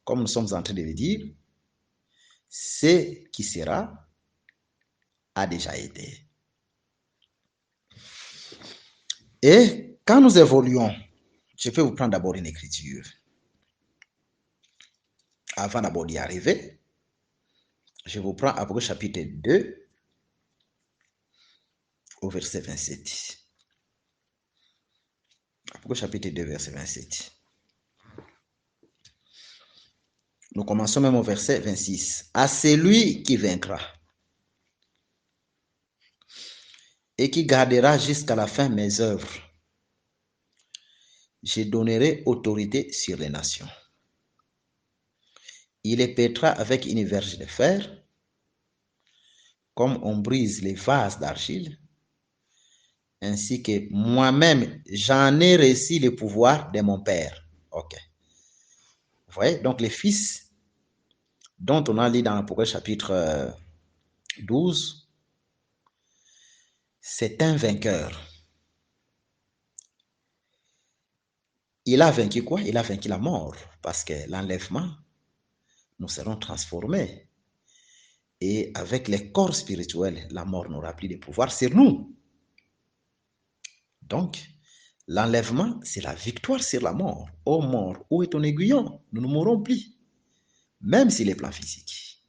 Comme nous sommes en train de le dire, ce qui sera a déjà été. Et quand nous évoluons, je vais vous prendre d'abord une écriture. Avant d'abord d'y arriver, je vous prends Apocalypse chapitre 2 au verset 27. Apocalypse chapitre 2, verset 27. Nous commençons même au verset 26. À celui qui vaincra et qui gardera jusqu'à la fin mes œuvres, je donnerai autorité sur les nations. Il les pètera avec une verge de fer, comme on brise les vases d'argile, ainsi que moi-même, j'en ai reçu le pouvoir de mon Père. Ok. Vous voyez, donc les fils dont on a lu dans l'Apocalypse chapitre 12, c'est un vainqueur. Il a vaincu quoi? Il a vaincu la mort, parce que l'enlèvement, nous serons transformés. Et avec les corps spirituels, la mort n'aura plus de pouvoir sur nous. Donc, l'enlèvement, c'est la victoire sur la mort. Ô mort, où est ton aiguillon? Nous ne mourrons plus, même sur les plans physiques.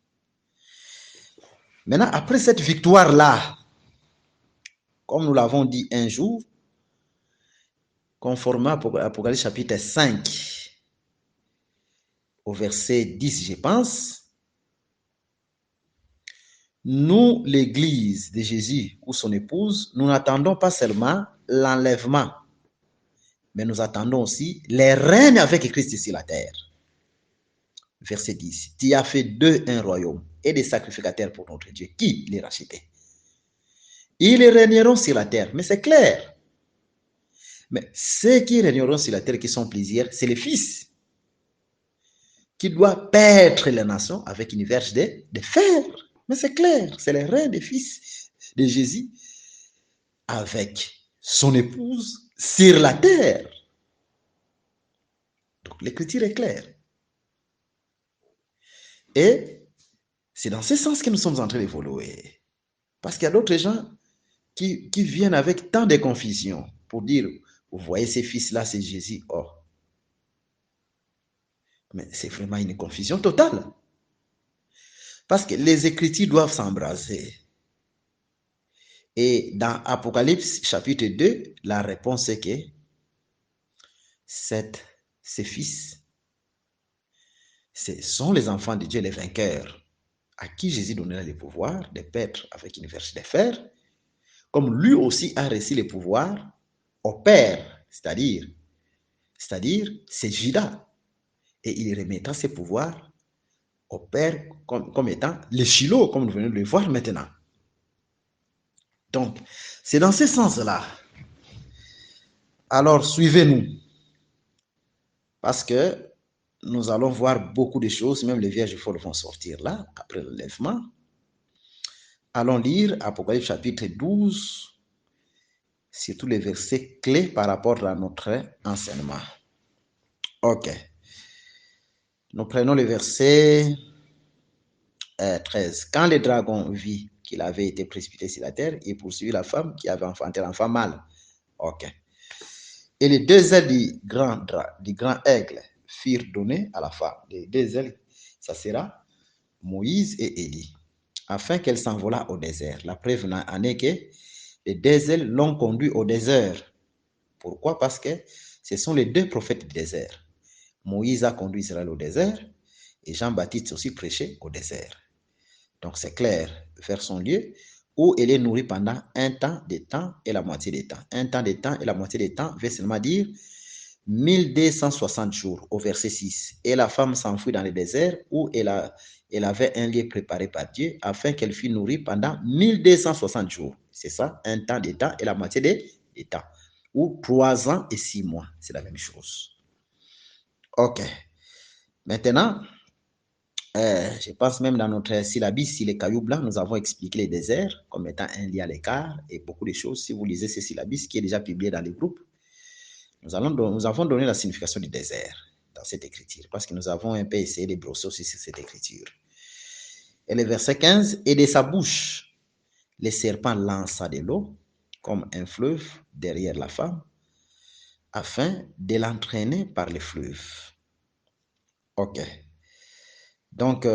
Maintenant, après cette victoire-là, comme nous l'avons dit un jour, conformément à Apocalypse chapitre 5, au verset 10, je pense, nous, l'Église de Jésus ou son épouse, nous n'attendons pas seulement l'enlèvement, mais nous attendons aussi les règnes avec Christ sur la terre. Verset 10. Tu as fait d'eux un royaume et des sacrificateurs pour notre Dieu. Qui les rachetait? Ils régneront sur la terre, mais c'est clair. Mais ceux qui régneront sur la terre, qui sont plusieurs, c'est les fils qui doivent paître les nations avec une verge de fer. Mais c'est clair, c'est les reins des fils de Jésus avec son épouse sur la terre. Donc l'écriture est claire. Et c'est dans ce sens que nous sommes en train d'évoluer. Parce qu'il y a d'autres gens qui viennent avec tant de confusion pour dire, vous voyez ces fils-là, c'est Jésus. Oh. Mais c'est vraiment une confusion totale. Parce que les Écritures doivent s'embraser. Et dans Apocalypse chapitre 2, la réponse est que ces fils, Ce sont les enfants de Dieu, les vainqueurs, à qui Jésus donnera le pouvoir de paître avec une verge de fer, comme lui aussi a reçu le pouvoir au Père, c'est-à-dire c'est Judas. Et il remettra ses pouvoirs au Père comme étant les Shiloh, comme nous venons de le voir maintenant. Donc, c'est dans ce sens-là. Alors, suivez-nous. Parce que nous allons voir beaucoup de choses, même les vierges folles vont sortir là, après l'enlèvement. Allons lire Apocalypse chapitre 12, surtout les versets clés par rapport à notre enseignement. Ok. Nous prenons le verset 13. Quand le dragon vit qu'il avait été précipité sur la terre, il poursuivit la femme qui avait enfanté l'enfant mâle. Ok. Et les deux ailes du grand aigle furent données à la femme. Les deux ailes, ça sera Moïse et Élie, afin qu'elle s'envolât au désert. La preuve en est que les deux ailes l'ont conduit au désert. Pourquoi? Parce que ce sont les deux prophètes du désert. Moïse a conduit Israël au désert et Jean-Baptiste aussi prêchait au désert. Donc c'est clair, vers son lieu où elle est nourrie pendant un temps, des temps et la moitié des temps. Un temps, des temps et la moitié des temps veut seulement dire 1260 jours au verset 6. Et la femme s'enfuit dans le désert où elle avait un lieu préparé par Dieu afin qu'elle fût nourrie pendant 1260 jours. C'est ça, un temps, des temps et la moitié des temps. Ou 3 ans et 6 mois, c'est la même chose. Ok. Maintenant, je pense même dans notre syllabus, sur les cailloux blancs, nous avons expliqué les déserts comme étant un lieu à l'écart et beaucoup de choses. Si vous lisez ce syllabus qui est déjà publié dans les groupes, nous avons donné la signification du désert dans cette écriture parce que nous avons un peu essayé de brosser aussi sur cette écriture. Et le verset 15, et de sa bouche, le serpent lança de l'eau comme un fleuve derrière la femme afin de l'entraîner par le fleuve. Ok. Donc,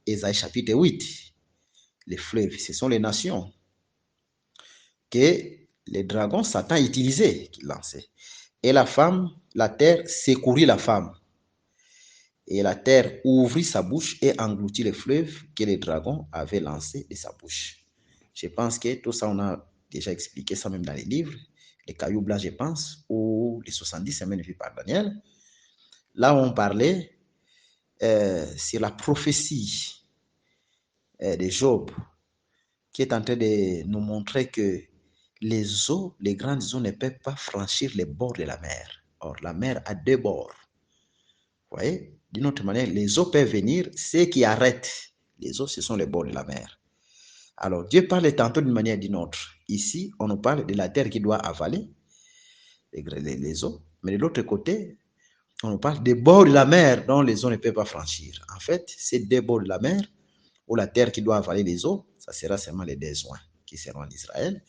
Ésaïe chapitre 8, les fleuves, ce sont les nations que les dragons Satan utilisait, qu'il lançait. Et la femme, la terre secourut la femme. Et la terre ouvrit sa bouche et engloutit les fleuves que les dragons avaient lancés de sa bouche. Je pense que tout ça, on a déjà expliqué ça même dans les livres. Les cailloux blancs, je pense, ou les 70 semaines vues par Daniel. Là, on parlait sur la prophétie de Job, qui est en train de nous montrer que les eaux, les grandes eaux ne peuvent pas franchir les bords de la mer. Or, la mer a 2 bords. Vous voyez? D'une autre manière, les eaux peuvent venir, ce qui arrête les eaux, ce sont les bords de la mer. Alors, Dieu parle tantôt d'une manière ou d'une autre. Ici, on nous parle de la terre qui doit avaler les eaux, mais de l'autre côté, on nous parle des bords de la mer dont les eaux ne peuvent pas franchir. En fait, ces 2 bords de la mer, ou la terre qui doit avaler les eaux, ça sera seulement les 2 oins qui seront en Israël.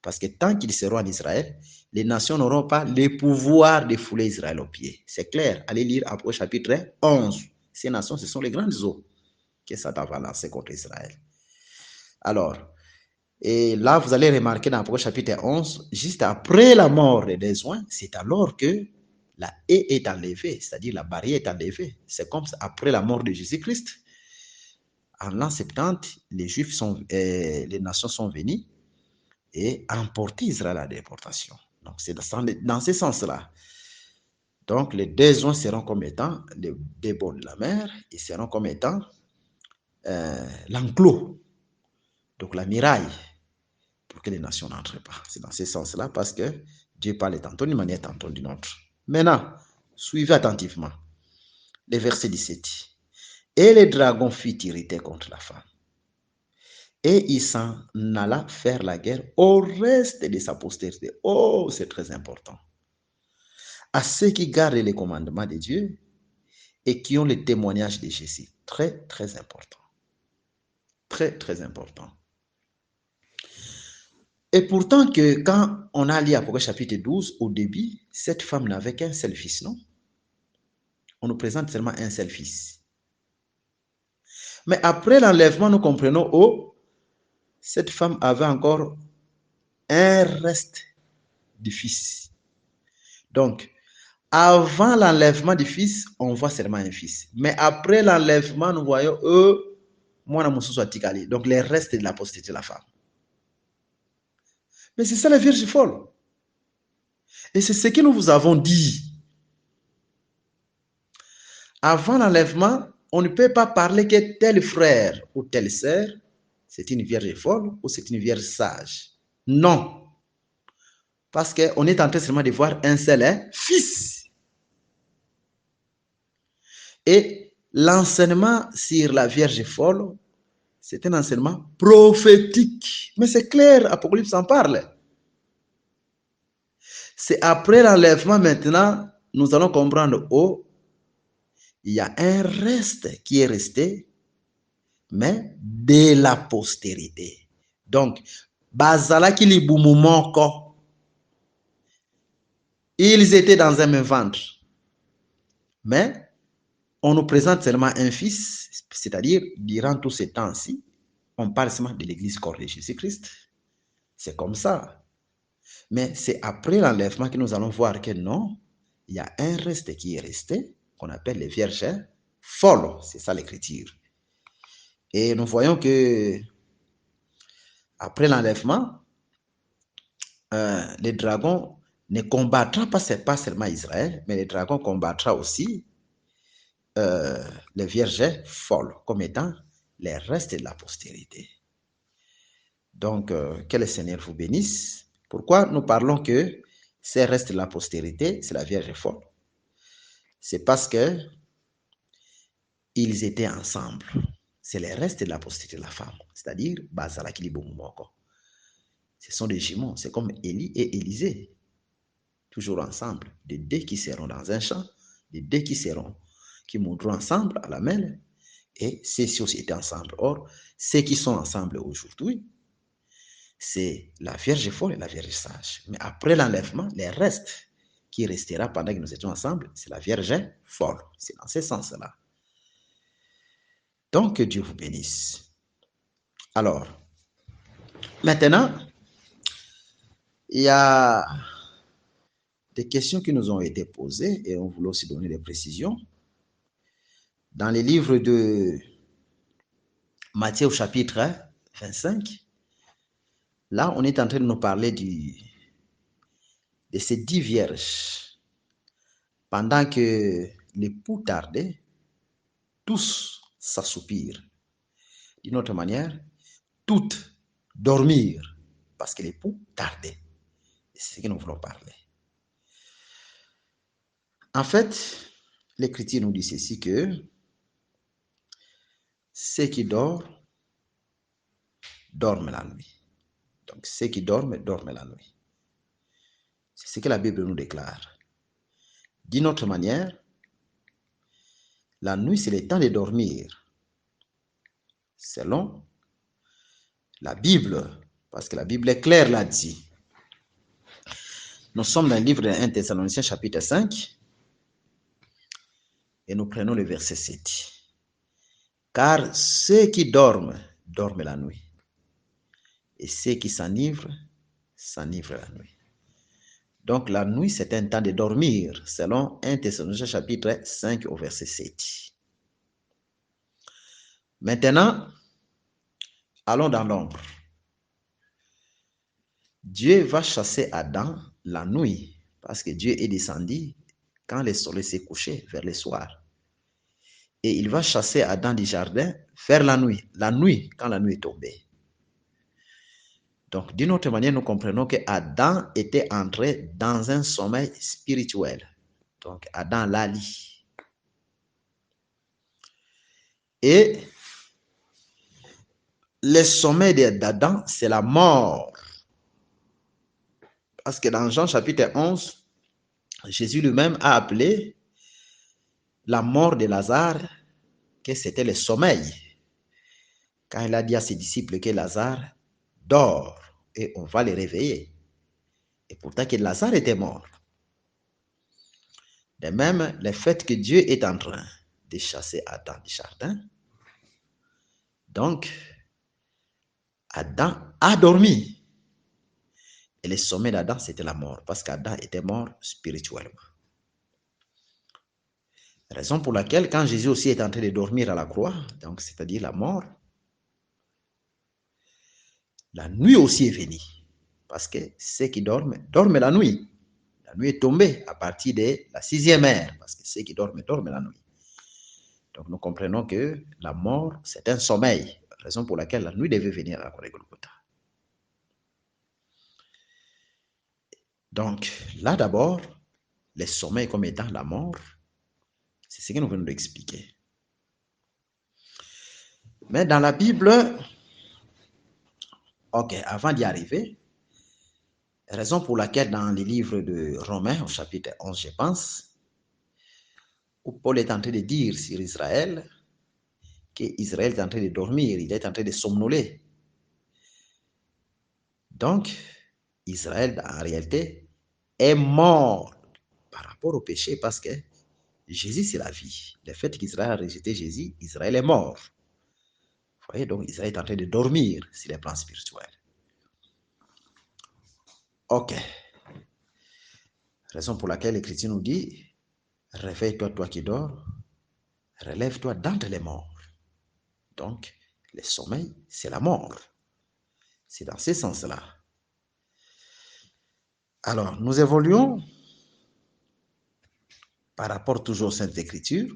Parce que tant qu'ils seront en Israël, les nations n'auront pas le pouvoir de fouler Israël aux pieds. C'est clair. Allez lire Apocalypse chapitre 11. Ces nations, ce sont les grandes eaux que Satan va lancer contre Israël. Alors, et là, vous allez remarquer dans Apocalypse chapitre 11, juste après la mort des 2 oins, c'est alors que la haie est enlevée, c'est-à-dire la barrière est enlevée. C'est comme après la mort de Jésus-Christ. En l'an 70, les Juifs les nations sont venues et emporter Israël à la déportation. Donc, c'est dans ce sens-là. Donc, les 2 oins seront comme étant les 2 bords de la mer, ils seront comme étant l'enclos, donc la muraille, pour que les nations n'entrent pas. C'est dans ce sens-là parce que Dieu parle tantôt d'une manière, tantôt d'une autre. Maintenant, suivez attentivement le verset 17. Et le dragon fut irrité contre la femme. Et il s'en alla faire la guerre au reste de sa postérité. Oh, c'est très important. À ceux qui gardent les commandements de Dieu et qui ont le témoignage de Jésus. Très, très important. Très, très important. Et pourtant que quand on a lu Apocalypse chapitre 12, au début, cette femme n'avait qu'un seul fils, non? On nous présente seulement un seul fils. Mais après l'enlèvement, nous comprenons, oh, cette femme avait encore un reste de fils. Donc, Avant l'enlèvement du fils, on voit seulement un fils. Mais après l'enlèvement, nous voyons eux, moi, donc les restes de la postérité de la femme. Mais c'est ça la Vierge folle. Et c'est ce que nous vous avons dit. Avant l'enlèvement, on ne peut pas parler que tel frère ou telle sœur, c'est une vierge folle ou c'est une vierge sage. Non. Parce qu'on est en train seulement de voir un seul fils. Et l'enseignement sur la vierge folle, c'est un enseignement prophétique. Mais c'est clair, Apocalypse en parle. C'est après l'enlèvement maintenant, nous allons comprendre, oh, il y a un reste qui est resté, mais de la postérité. Donc, bazalaki libumumoko, ils étaient dans un même ventre. Mais on nous présente seulement un fils, c'est-à-dire, durant tous ces temps-ci, on parle seulement de l'église corps de Jésus-Christ. C'est comme ça. Mais c'est après l'enlèvement que nous allons voir que non, il y a un reste qui est resté, qu'on appelle les vierges folles. C'est ça l'écriture. Et nous voyons que après l'enlèvement, les dragons ne combattront pas seulement Israël, mais les dragons combattront aussi les vierges folles, comme étant les restes de la postérité. Donc, que le Seigneur vous bénisse. Pourquoi nous parlons que ces restes de la postérité, c'est la Vierge folle? C'est parce que ils étaient ensemble. C'est les restes de la postérité de la femme, c'est-à-dire Bazalaki Libomumoko. Ce sont des jumeaux, c'est comme Élie et Élisée, toujours ensemble, des deux qui seront dans un champ, des deux qui monteront ensemble à la mêle, et ceux-ci aussi étaient ensemble. Or, ceux qui sont ensemble aujourd'hui, c'est la Vierge folle et la Vierge sage. Mais après l'enlèvement, les restes qui restera pendant que nous étions ensemble, c'est la Vierge folle. C'est dans ce sens-là. Donc, que Dieu vous bénisse. Alors, maintenant, il y a des questions qui nous ont été posées et on voulait aussi donner des précisions. Dans les livres de Matthieu au chapitre 25, là, on est en train de nous parler de ces 10 vierges. Pendant que l'époux tardait, tous s'assoupirent. D'une autre manière, toutes dormirent parce que l'époux tardait. C'est ce que nous voulons parler. En fait, l'Écriture nous dit ceci que ceux qui dorment, dorment la nuit. Donc, ceux qui dorment, dorment la nuit. C'est ce que la Bible nous déclare. D'une autre manière, la nuit, c'est le temps de dormir. Selon la Bible, parce que la Bible est claire là-dessus. Nous sommes dans le livre de 1 Thessaloniciens chapitre 5 et nous prenons le verset 7. Car ceux qui dorment, dorment la nuit. Et ceux qui s'enivrent, s'enivrent la nuit. Donc la nuit, c'est un temps de dormir, selon 1 Thessaloniciens chapitre 5 au verset 7. Maintenant, allons dans l'ombre. Dieu va chasser Adam la nuit, parce que Dieu est descendu quand le soleil s'est couché vers le soir. Et il va chasser Adam du jardin vers la nuit, quand la nuit est tombée. Donc, d'une autre manière, nous comprenons que Adam était entré dans un sommeil spirituel. Donc, Adam l'a lit. Et le sommeil d'Adam, c'est la mort. Parce que dans Jean chapitre 11, Jésus lui-même a appelé la mort de Lazare que c'était le sommeil. Quand il a dit à ses disciples que Lazare dort et on va le réveiller. Et pourtant que Lazare était mort. De même, le fait que Dieu est en train de chasser Adam du jardin, donc Adam a dormi. Et le sommeil d'Adam, c'était la mort, parce qu'Adam était mort spirituellement. Raison pour laquelle, quand Jésus aussi est en train de dormir à la croix, donc c'est-à-dire la mort, la nuit aussi est venue. Parce que ceux qui dorment, dorment la nuit. La nuit est tombée à partir de la 6e heure, parce que ceux qui dorment, dorment la nuit. Donc nous comprenons que la mort, c'est un sommeil, raison pour laquelle la nuit devait venir à la croix de Golgotha. Donc là d'abord, le sommeil comme étant la mort, c'est ce que nous venons d'expliquer. Mais dans la Bible, ok, avant d'y arriver, raison pour laquelle dans les livres de Romains, au chapitre 11, je pense, où Paul est en train de dire sur Israël, qu'Israël est en train de dormir, il est en train de somnoler. Donc, Israël, en réalité, est mort par rapport au péché parce que Jésus, c'est la vie. Le fait qu'Israël a rejeté Jésus, Israël est mort. Vous voyez, donc Israël est en train de dormir sur les plans spirituels. Ok. Raison pour laquelle l'Écriture nous dit, réveille-toi, toi qui dors, relève-toi d'entre les morts. Donc, le sommeil, c'est la mort. C'est dans ce sens-là. Alors, nous évoluons par rapport toujours aux Saintes Écritures.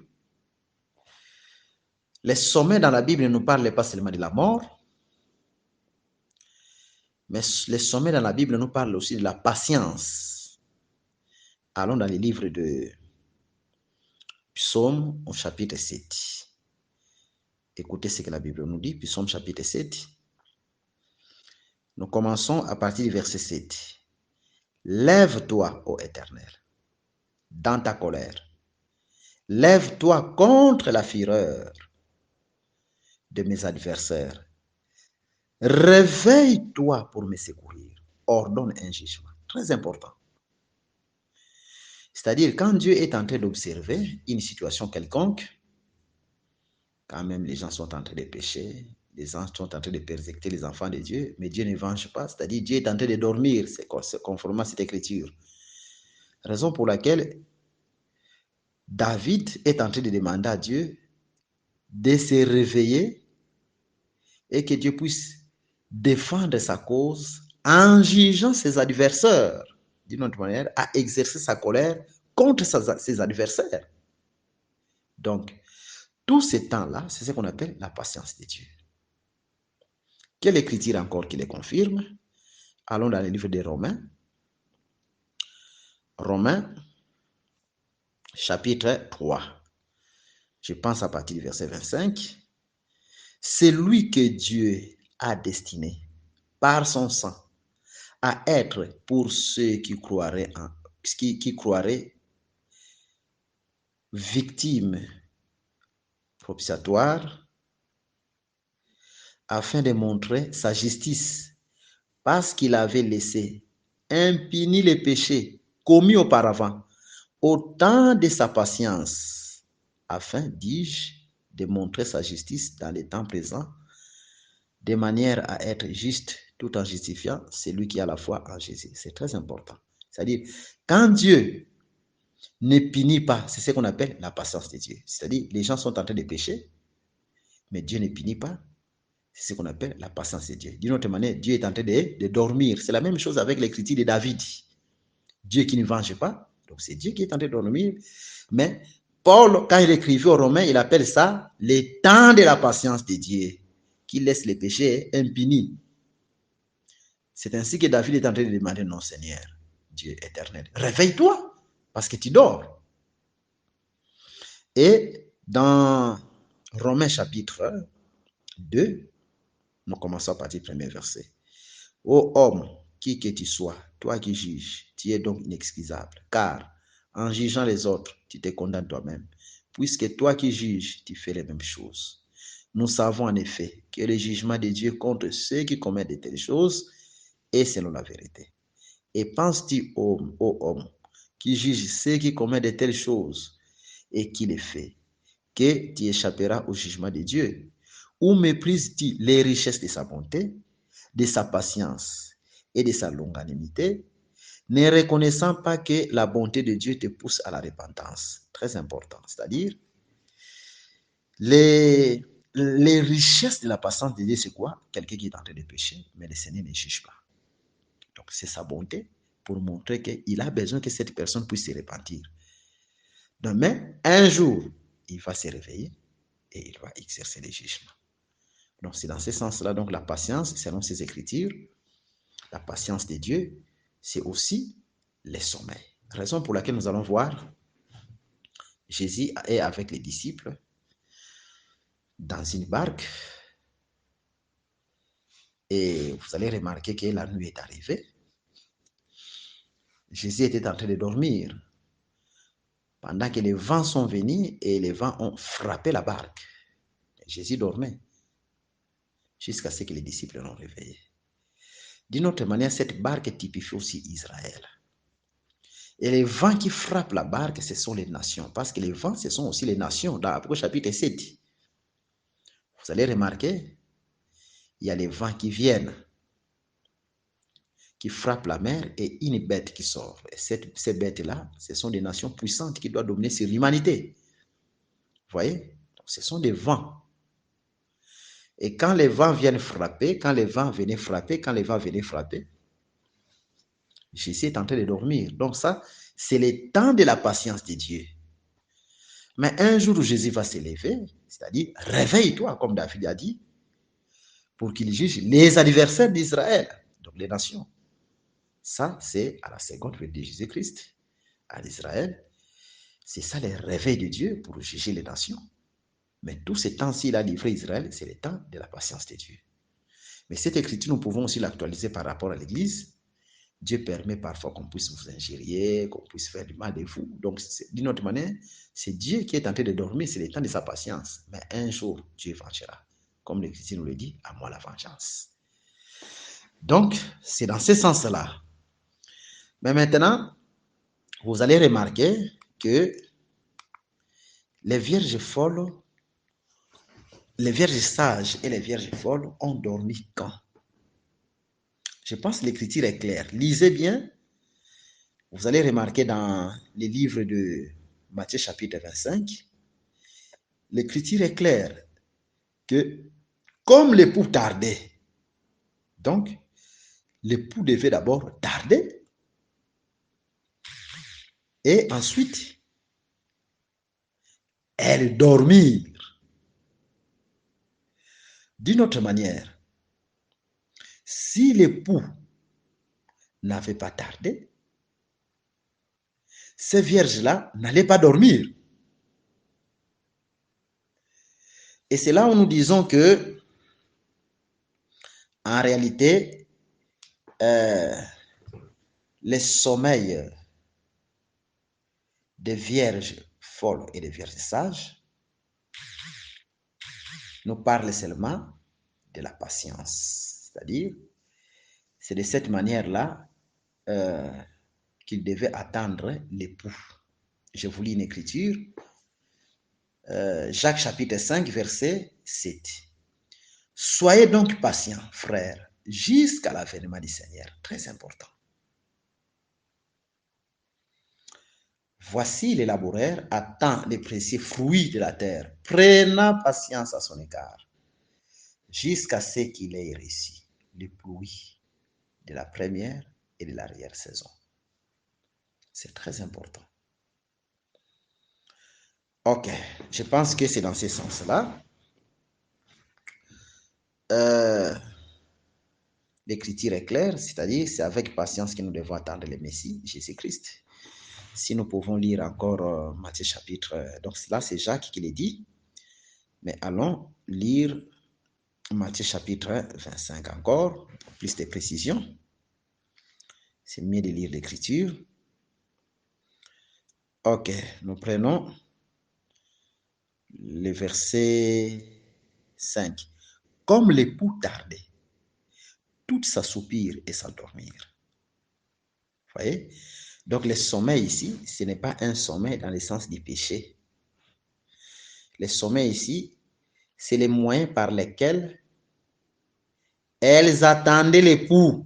Les sommets dans la Bible ne nous parlent pas seulement de la mort, mais les sommets dans la Bible nous parlent aussi de la patience. Allons dans les livres de Psaume au chapitre 7. Écoutez ce que la Bible nous dit, Psaume chapitre 7. Nous commençons à partir du verset 7. Lève-toi, ô Éternel, dans ta colère. Lève-toi contre la fureur de mes adversaires. Réveille-toi pour me secourir. Ordonne un jugement. Très important. C'est-à-dire, quand Dieu est en train d'observer une situation quelconque, quand même les gens sont en train de pécher, les gens sont en train de persécuter les enfants de Dieu, mais Dieu ne venge pas, c'est-à-dire Dieu est en train de dormir, c'est conformément à cette écriture. Raison pour laquelle David est en train de demander à Dieu de se réveiller et que Dieu puisse défendre sa cause en jugeant ses adversaires, d'une autre manière, à exercer sa colère contre ses adversaires. Donc, tout ce temps-là, c'est ce qu'on appelle la patience de Dieu. Quelle écriture encore qui le confirme? Allons dans le livre des Romains. Romains, chapitre 3. Je pense à partir du verset 25. C'est lui que Dieu a destiné par son sang à être pour ceux qui croiraient, victimes propitiatoires, afin de montrer sa justice, parce qu'il avait laissé impunis les péchés commis auparavant, au temps de sa patience, afin, dis-je, de montrer sa justice dans les temps présents, de manière à être juste tout en justifiant celui qui a la foi en Jésus. C'est très important. C'est-à-dire, quand Dieu ne punit pas, c'est ce qu'on appelle la patience de Dieu. C'est-à-dire, les gens sont en train de pécher, mais Dieu ne punit pas. C'est ce qu'on appelle la patience de Dieu. D'une autre manière, Dieu est en train de dormir. C'est la même chose avec l'écriture de David. Dieu qui ne venge pas, donc c'est Dieu qui est en train de dormir. Mais Paul, quand il écrivait aux Romains, il appelle ça le temps de la patience de Dieu, qui laisse les péchés impunis. C'est ainsi que David est en train de demander, non Seigneur, Dieu éternel, réveille-toi, parce que tu dors. Et dans Romains chapitre 2, nous commençons à partir du premier verset. Ô homme, qui que tu sois, toi qui juges, tu es donc inexcusable, car en jugeant les autres, tu te condamnes toi-même, puisque toi qui juges, tu fais les mêmes choses. Nous savons en effet que le jugement de Dieu contre ceux qui commettent de telles choses est selon la vérité. Et penses-tu, ô homme, qui juge ceux qui commettent de telles choses et qui les fait, que tu échapperas au jugement de Dieu? Ou méprises-tu les richesses de sa bonté, de sa patience et de sa longanimité, ne reconnaissant pas que la bonté de Dieu te pousse à la repentance. Très important. C'est-à-dire, les richesses de la patience de Dieu, c'est quoi? Quelqu'un qui est en train de pécher, mais le Seigneur ne juge pas. Donc, c'est sa bonté pour montrer qu'il a besoin que cette personne puisse se repentir. Donc, mais un jour, il va se réveiller et il va exercer le jugement. Donc, c'est dans ce sens-là, donc la patience, selon ces Écritures, la patience de Dieu, c'est aussi le sommeil. Raison pour laquelle nous allons voir Jésus est avec les disciples dans une barque et vous allez remarquer que la nuit est arrivée. Jésus était en train de dormir pendant que les vents sont venus et les vents ont frappé la barque. Jésus dormait jusqu'à ce que les disciples l'ont réveillé. D'une autre manière, cette barque typifie aussi Israël. Et les vents qui frappent la barque, ce sont les nations. Parce que les vents, ce sont aussi les nations. Dans Apocalypse chapitre 7, vous allez remarquer, il y a les vents qui viennent, qui frappent la mer et une bête qui sort. Et ces bêtes-là, ce sont des nations puissantes qui doivent dominer sur l'humanité. Vous voyez? Donc, ce sont des vents. Et quand les vents viennent frapper, quand les vents venaient frapper, Jésus est en train de dormir. Donc ça, c'est le temps de la patience de Dieu. Mais un jour où Jésus va se lever, c'est-à-dire réveille-toi, comme David a dit, pour qu'il juge les adversaires d'Israël, donc les nations. Ça, c'est à la seconde venue de Jésus-Christ, à l'Israël. C'est ça le réveil de Dieu pour juger les nations. Mais tout ce temps-ci, il a livré Israël, c'est le temps de la patience de Dieu. Mais cette écriture, nous pouvons aussi l'actualiser par rapport à l'Église. Dieu permet parfois qu'on puisse vous injurier, qu'on puisse faire du mal de vous. Donc, d'une autre manière, c'est Dieu qui est tenté de dormir, c'est le temps de sa patience. Mais un jour, Dieu vengera. Comme l'Écriture nous le dit, à moi la vengeance. Donc, c'est dans ce sens-là. Mais maintenant, vous allez remarquer que les vierges folles, les vierges sages et les vierges folles ont dormi quand? Je pense que l'écriture est claire. Lisez bien. Vous allez remarquer dans les livres de Matthieu chapitre 25, l'écriture est claire que comme l'époux tardait, donc l'époux devait d'abord tarder et ensuite elle dormir. D'une autre manière, si l'époux n'avait pas tardé, ces vierges-là n'allaient pas dormir. Et c'est là où nous disons que, en réalité, le sommeil des vierges folles et des vierges sages nous parle seulement de la patience. C'est-à-dire, c'est de cette manière-là qu'il devait attendre l'époux. Je vous lis une écriture. Jacques chapitre 5, verset 7. Soyez donc patients, frères, jusqu'à l'avènement du Seigneur. Très important. Voici le laboureur attend les précieux fruits de la terre, prenant patience à son égard, jusqu'à ce qu'il ait reçu les pluies de la première et de l'arrière-saison. C'est très important. Ok, je pense que c'est dans ce sens-là. L'écriture est claire, c'est-à-dire c'est avec patience que nous devons attendre le Messie, Jésus-Christ. Si nous pouvons lire encore Matthieu chapitre, donc là c'est Jacques qui le dit, mais allons lire Matthieu chapitre 25 encore, pour plus de précision. C'est mieux de lire l'écriture. Ok, nous prenons le verset 5. Comme l'époux tardait, tout s'assoupir et s'endormir. Vous voyez? Donc le sommeil ici, ce n'est pas un sommeil dans le sens du péché. Le sommeil ici, c'est les moyens par lesquels elles attendaient l'époux.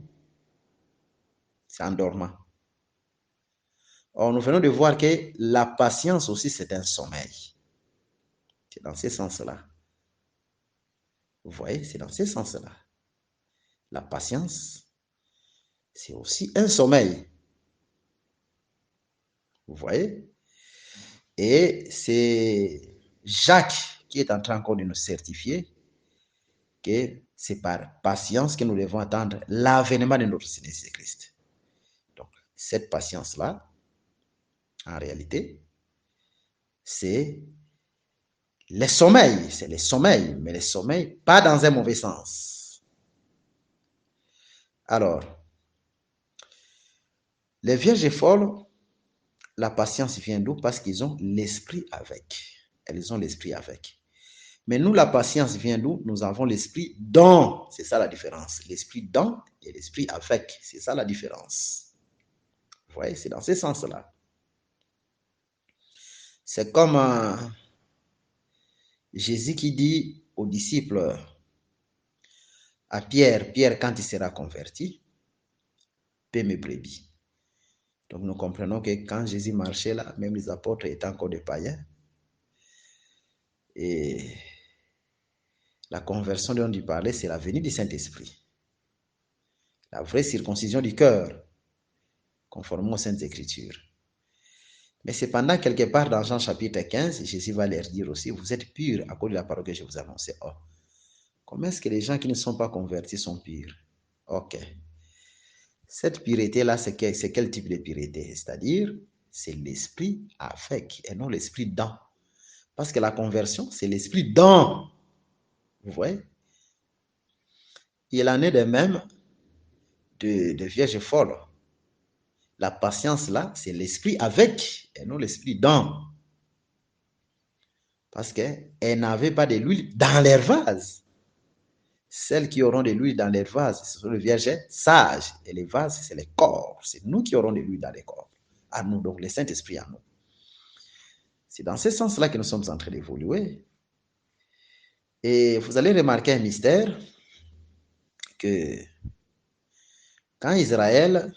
C'est en dormant. Or, nous venons de voir que la patience aussi, c'est un sommeil. C'est dans ce sens-là. Vous voyez, c'est dans ce sens-là. La patience, c'est aussi un sommeil. Vous voyez? Et c'est Jacques qui est en train encore de nous certifier que c'est par patience que nous devons attendre l'avènement de notre Seigneur Jésus-Christ. Donc, cette patience-là, en réalité, c'est les sommeils. C'est les sommeils, mais les sommeils, pas dans un mauvais sens. Alors, les vierges folles, la patience vient d'où? Parce qu'ils ont l'esprit avec. Elles ont l'esprit avec. Mais nous, la patience vient d'où? Nous avons l'esprit dans. C'est ça la différence. L'esprit dans et l'esprit avec. C'est ça la différence. Vous voyez, c'est dans ce sens-là. C'est comme Jésus qui dit aux disciples, à Pierre, Pierre, quand il sera converti, paie mes brebis. Donc nous comprenons que quand Jésus marchait là, même les apôtres étaient encore des païens. Et la conversion dont il parlait, c'est la venue du Saint-Esprit. La vraie circoncision du cœur, conformément aux Saintes Écritures. Mais cependant, quelque part dans Jean chapitre 15, Jésus va leur dire aussi, vous êtes purs à cause de la parole que je vous annonçais. Oh, comment est-ce que les gens qui ne sont pas convertis sont purs? Ok. Cette pureté-là, c'est quel type de pureté? C'est-à-dire, c'est l'esprit avec et non l'esprit dans. Parce que la conversion, c'est l'esprit dans. Vous voyez? Il en est de même de vierges folles. La patience, là, c'est l'esprit avec et non l'esprit dans. Parce qu'elles n'avaient pas de l'huile dans leur vase. Celles qui auront de l'huile dans leur vase, ce sont les vierges sages. Et les vases, c'est les corps. C'est nous qui aurons de l'huile dans les corps. À nous, donc le Saint-Esprit à nous. C'est dans ce sens-là que nous sommes en train d'évoluer. Et vous allez remarquer un mystère que quand Israël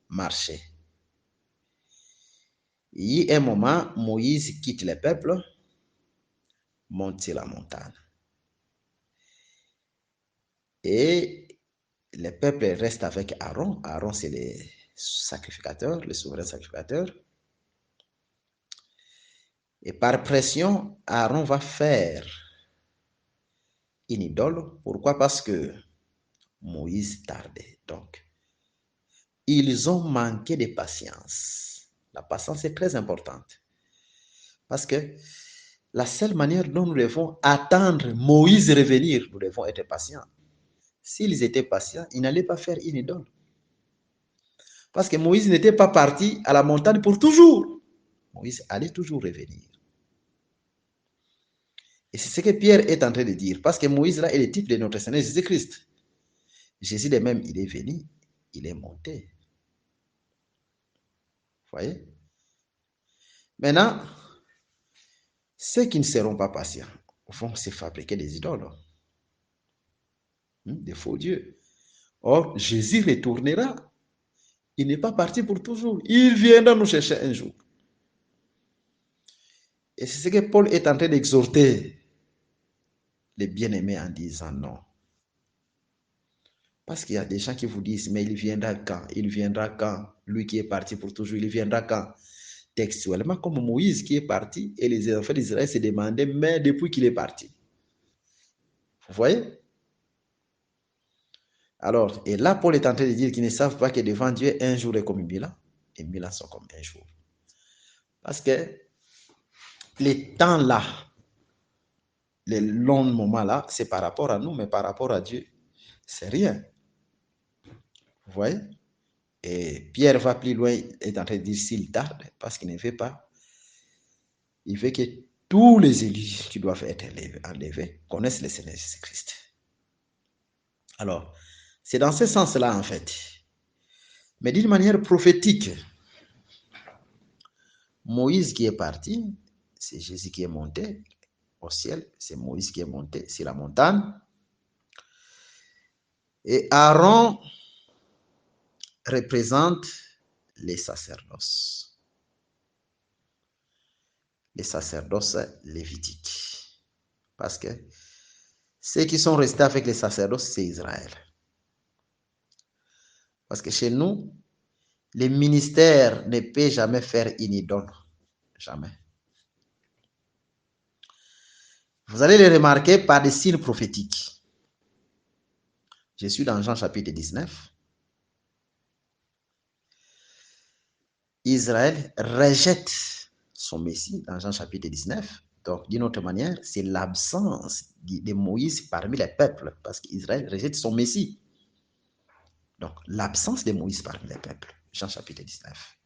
marchait, il y a un moment, Moïse quitte le peuple, monte sur la montagne. Et le peuple reste avec Aaron. Aaron, c'est le sacrificateur, le souverain sacrificateur. Et par pression, Aaron va faire une idole. Pourquoi? Parce que Moïse tardait. Donc, ils ont manqué de patience. La patience est très importante. Parce que la seule manière dont nous devons attendre Moïse revenir, nous devons être patients. S'ils étaient patients, ils n'allaient pas faire une idole. Parce que Moïse n'était pas parti à la montagne pour toujours. Moïse allait toujours revenir. Et c'est ce que Pierre est en train de dire. Parce que Moïse, là, est le type de notre Seigneur Jésus-Christ. Jésus de même, il est venu, il est monté. Vous voyez? Maintenant, ceux qui ne seront pas patients vont se fabriquer des idoles. Des faux dieux. Or, Jésus retournera. Il n'est pas parti pour toujours. Il viendra nous chercher un jour. Et c'est ce que Paul est en train d'exhorter les bien-aimés en disant non. Parce qu'il y a des gens qui vous disent, mais il viendra quand? Il viendra quand? Lui qui est parti pour toujours, il viendra quand? Textuellement, comme Moïse qui est parti, et les enfants d'Israël se demandaient, mais depuis qu'il est parti. Vous voyez? Alors, et là, Paul est en train de dire qu'ils ne savent pas que devant Dieu, un jour est comme 1000 ans, et 1000 ans sont comme un jour. Parce que les temps là, les longs moments là, c'est par rapport à nous, mais par rapport à Dieu, c'est rien. Vous voyez? Et Pierre va plus loin, est en train de dire s'il tarde, parce qu'il ne veut pas. Il veut que tous les élus qui doivent être enlevés connaissent le Seigneur Jésus-Christ. Alors, c'est dans ce sens-là, en fait. Mais d'une manière prophétique, Moïse qui est parti, c'est Jésus qui est monté au ciel, c'est Moïse qui est monté sur la montagne. Et Aaron représente les sacerdoces. Les sacerdoces lévitiques. Parce que ceux qui sont restés avec les sacerdoces, c'est Israël. Parce que chez nous, les ministères ne peuvent jamais faire une idole. Jamais. Vous allez les remarquer par des signes prophétiques. Je suis dans Jean chapitre 19. Israël rejette son Messie dans Jean chapitre 19. Donc, d'une autre manière, c'est l'absence de Moïse parmi les peuples, parce qu'Israël rejette son Messie. Donc, l'absence de Moïse parmi les peuples. Jean chapitre 19.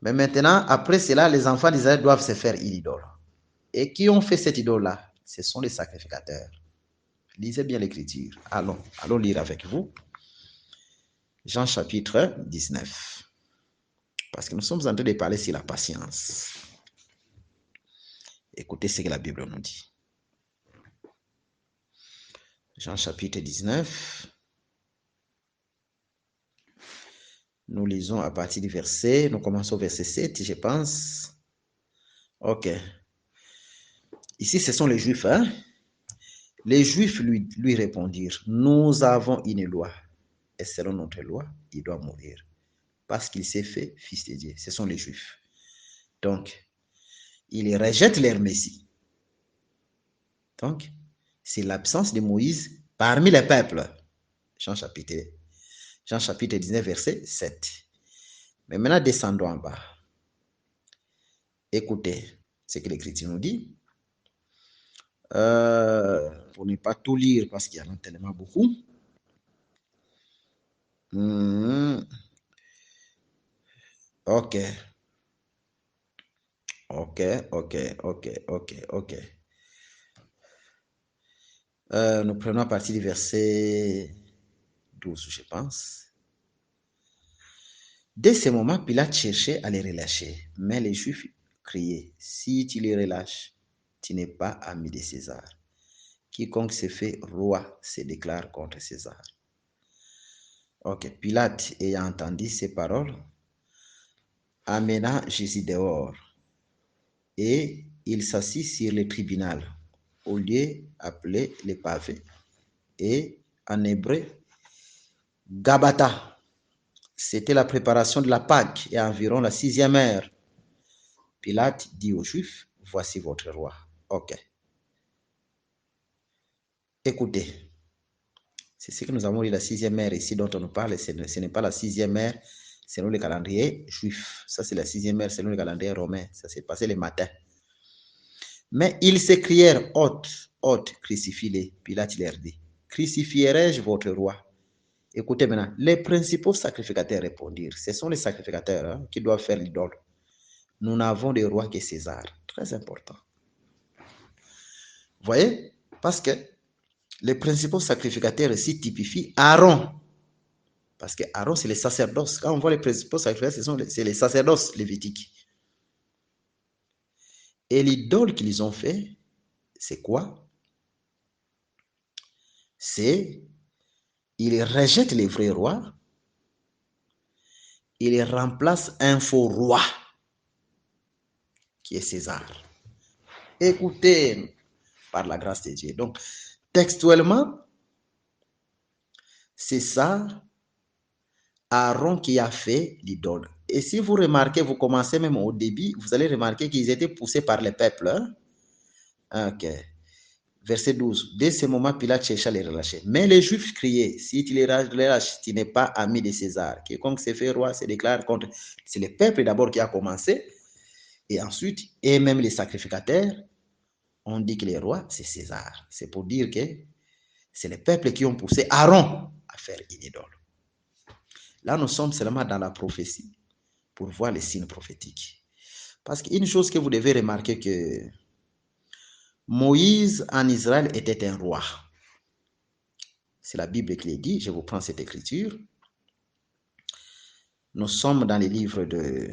Mais maintenant, après cela, les enfants d'Israël doivent se faire une idole. Et qui ont fait cette idole-là? Ce sont les sacrificateurs. Lisez bien l'écriture. Allons lire avec vous. Jean chapitre 19. Parce que nous sommes en train de parler sur la patience. Écoutez ce que la Bible nous dit. Jean chapitre 19. Nous lisons à partir du verset, nous commençons au verset 7, je pense. Ok. Ici, ce sont les Juifs. Hein? Les Juifs lui répondirent, nous avons une loi. Et selon notre loi, il doit mourir. Parce qu'il s'est fait fils de Dieu. Ce sont les Juifs. Donc, ils rejettent leur Messie. Donc, c'est l'absence de Moïse parmi les peuples. Jean chapitre 19, verset 7. Mais maintenant, descendons en bas. Écoutez ce que l'Écriture nous dit. Pour ne pas tout lire parce qu'il y en a tellement beaucoup. Ok. Nous prenons à partir du verset 12, je pense. Dès ce moment, Pilate cherchait à les relâcher, mais les Juifs criaient, si tu les relâches, tu n'es pas ami de César. Quiconque se fait roi se déclare contre César. Ok, Pilate, ayant entendu ces paroles, amena Jésus dehors et il s'assit sur le tribunal, au lieu appelé les pavés, et en hébreu, Gabata. C'était la préparation de la Pâque et environ la 6e heure. Pilate dit aux Juifs, voici votre roi. Ok. Écoutez, c'est ce que nous avons dit, la 6e heure ici dont on nous parle, ce n'est pas la 6e heure selon le calendrier juif. Ça, c'est la 6e heure selon le calendrier romain. Ça s'est passé le matin. Mais ils s'écrièrent, hôte, crucifie-les. Pilate leur dit, crucifierai-je votre roi? Écoutez maintenant, les principaux sacrificateurs répondirent, ce sont les sacrificateurs qui doivent faire l'idole. Nous n'avons de roi que César. Très important. Vous voyez? Parce que les principaux sacrificateurs ici typifient Aaron. Parce que Aaron, c'est les sacerdoces. Quand on voit les principaux sacrificateurs, c'est les sacerdoces lévitiques. Et l'idole qu'ils ont fait, c'est quoi? C'est, ils rejettent les vrais rois, ils remplacent un faux roi, qui est César. Écoutez, par la grâce de Dieu. Donc, textuellement, c'est ça, Aaron qui a fait l'idole. Et si vous remarquez, vous commencez même au début, vous allez remarquer qu'ils étaient poussés par les peuples. Hein? Ok. Verset 12. Dès ce moment, Pilate chercha à les relâcher. Mais les Juifs criaient, si tu les relâches, tu n'es pas ami de César. Quiconque s'est fait roi se déclare contre. C'est le peuple d'abord qui a commencé. Et ensuite, et même les sacrificateurs ont dit que le roi, c'est César. C'est pour dire que c'est les peuples qui ont poussé Aaron à faire une idole. Là, nous sommes seulement dans la prophétie pour voir les signes prophétiques. Parce qu'une chose que vous devez remarquer, que Moïse en Israël était un roi. C'est la Bible qui le dit. Je vous prends cette écriture. Nous sommes dans les livres de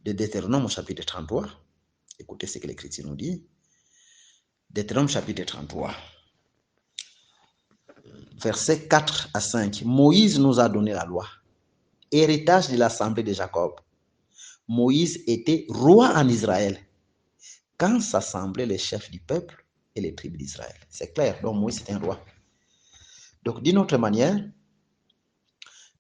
Deutéronome au chapitre 33. Écoutez ce que l'écriture nous dit. Deutéronome chapitre 33. versets 4 à 5. Moïse nous a donné la loi, héritage de l'assemblée de Jacob. Moïse était roi en Israël quand s'assemblaient les chefs du peuple et les tribus d'Israël. C'est clair, donc Moïse est un roi. Donc d'une autre manière,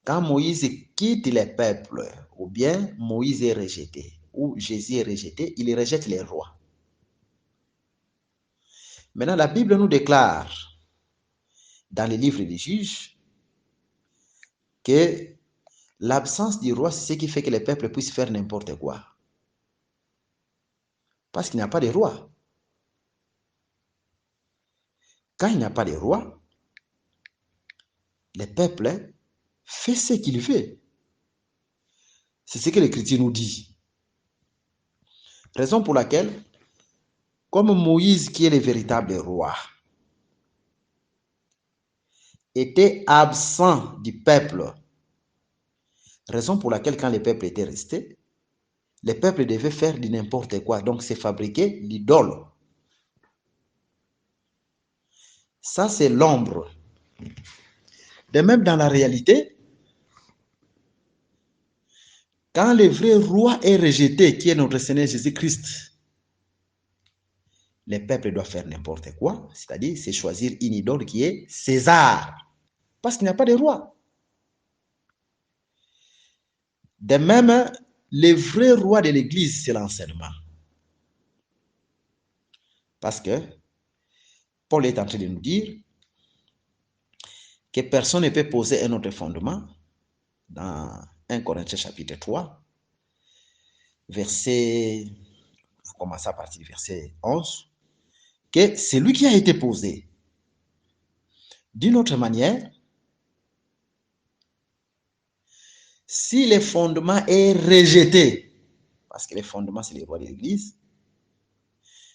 quand Moïse quitte les peuples, ou bien Moïse est rejeté, ou Jésus est rejeté, il rejette les rois. Maintenant, la Bible nous déclare dans les livres des juges que l'absence du roi, c'est ce qui fait que les peuples puissent faire n'importe quoi. Parce qu'il n'y a pas de roi. Quand il n'y a pas de roi, le peuple fait ce qu'il veut. C'est ce que l'Écriture nous dit. Raison pour laquelle, comme Moïse, qui est le véritable roi, était absent du peuple, raison pour laquelle quand le peuple était resté, le peuple devait faire du n'importe quoi, donc c'est fabriquer l'idole. Ça, c'est l'ombre. De même, dans la réalité, quand le vrai roi est rejeté, qui est notre Seigneur Jésus-Christ, le peuple doit faire n'importe quoi, c'est-à-dire c'est choisir une idole qui est César, parce qu'il n'y a pas de roi. De même, le vrai roi de l'Église, c'est l'enseignement. Parce que Paul est en train de nous dire que personne ne peut poser un autre fondement dans 1 Corinthiens chapitre 3, verset, vous commencez à partir du verset 11, que c'est lui qui a été posé. D'une autre manière, si le fondement est rejeté, parce que le fondement c'est le roi de l'Église,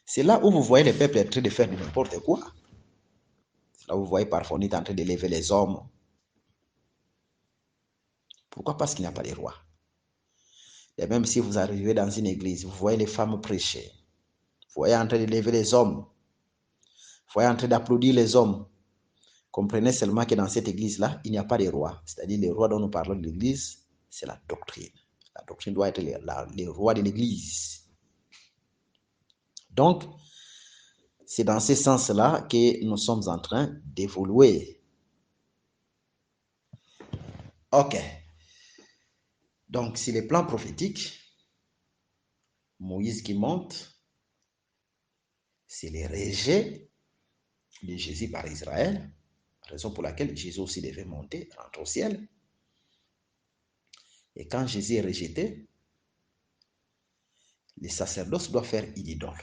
c'est là où vous voyez le peuple en train de faire n'importe quoi. C'est là où vous voyez parfois on est en train de lever les hommes. Pourquoi? Parce qu'il n'y a pas de roi. Et même si vous arrivez dans une église, vous voyez les femmes prêcher, vous voyez en train de lever les hommes, vous voyez en train d'applaudir les hommes. Comprenez seulement que dans cette église-là, il n'y a pas de roi. C'est-à-dire le roi dont nous parlons de l'église, c'est la doctrine. La doctrine doit être le roi de l'église. Donc, c'est dans ce sens-là que nous sommes en train d'évoluer. Ok. Donc, sur les plans prophétiques, Moïse qui monte, c'est le rejet de Jésus par Israël, raison pour laquelle Jésus aussi devait monter, rentrer au ciel. Et quand Jésus est rejeté, les sacerdoces doivent faire une idole.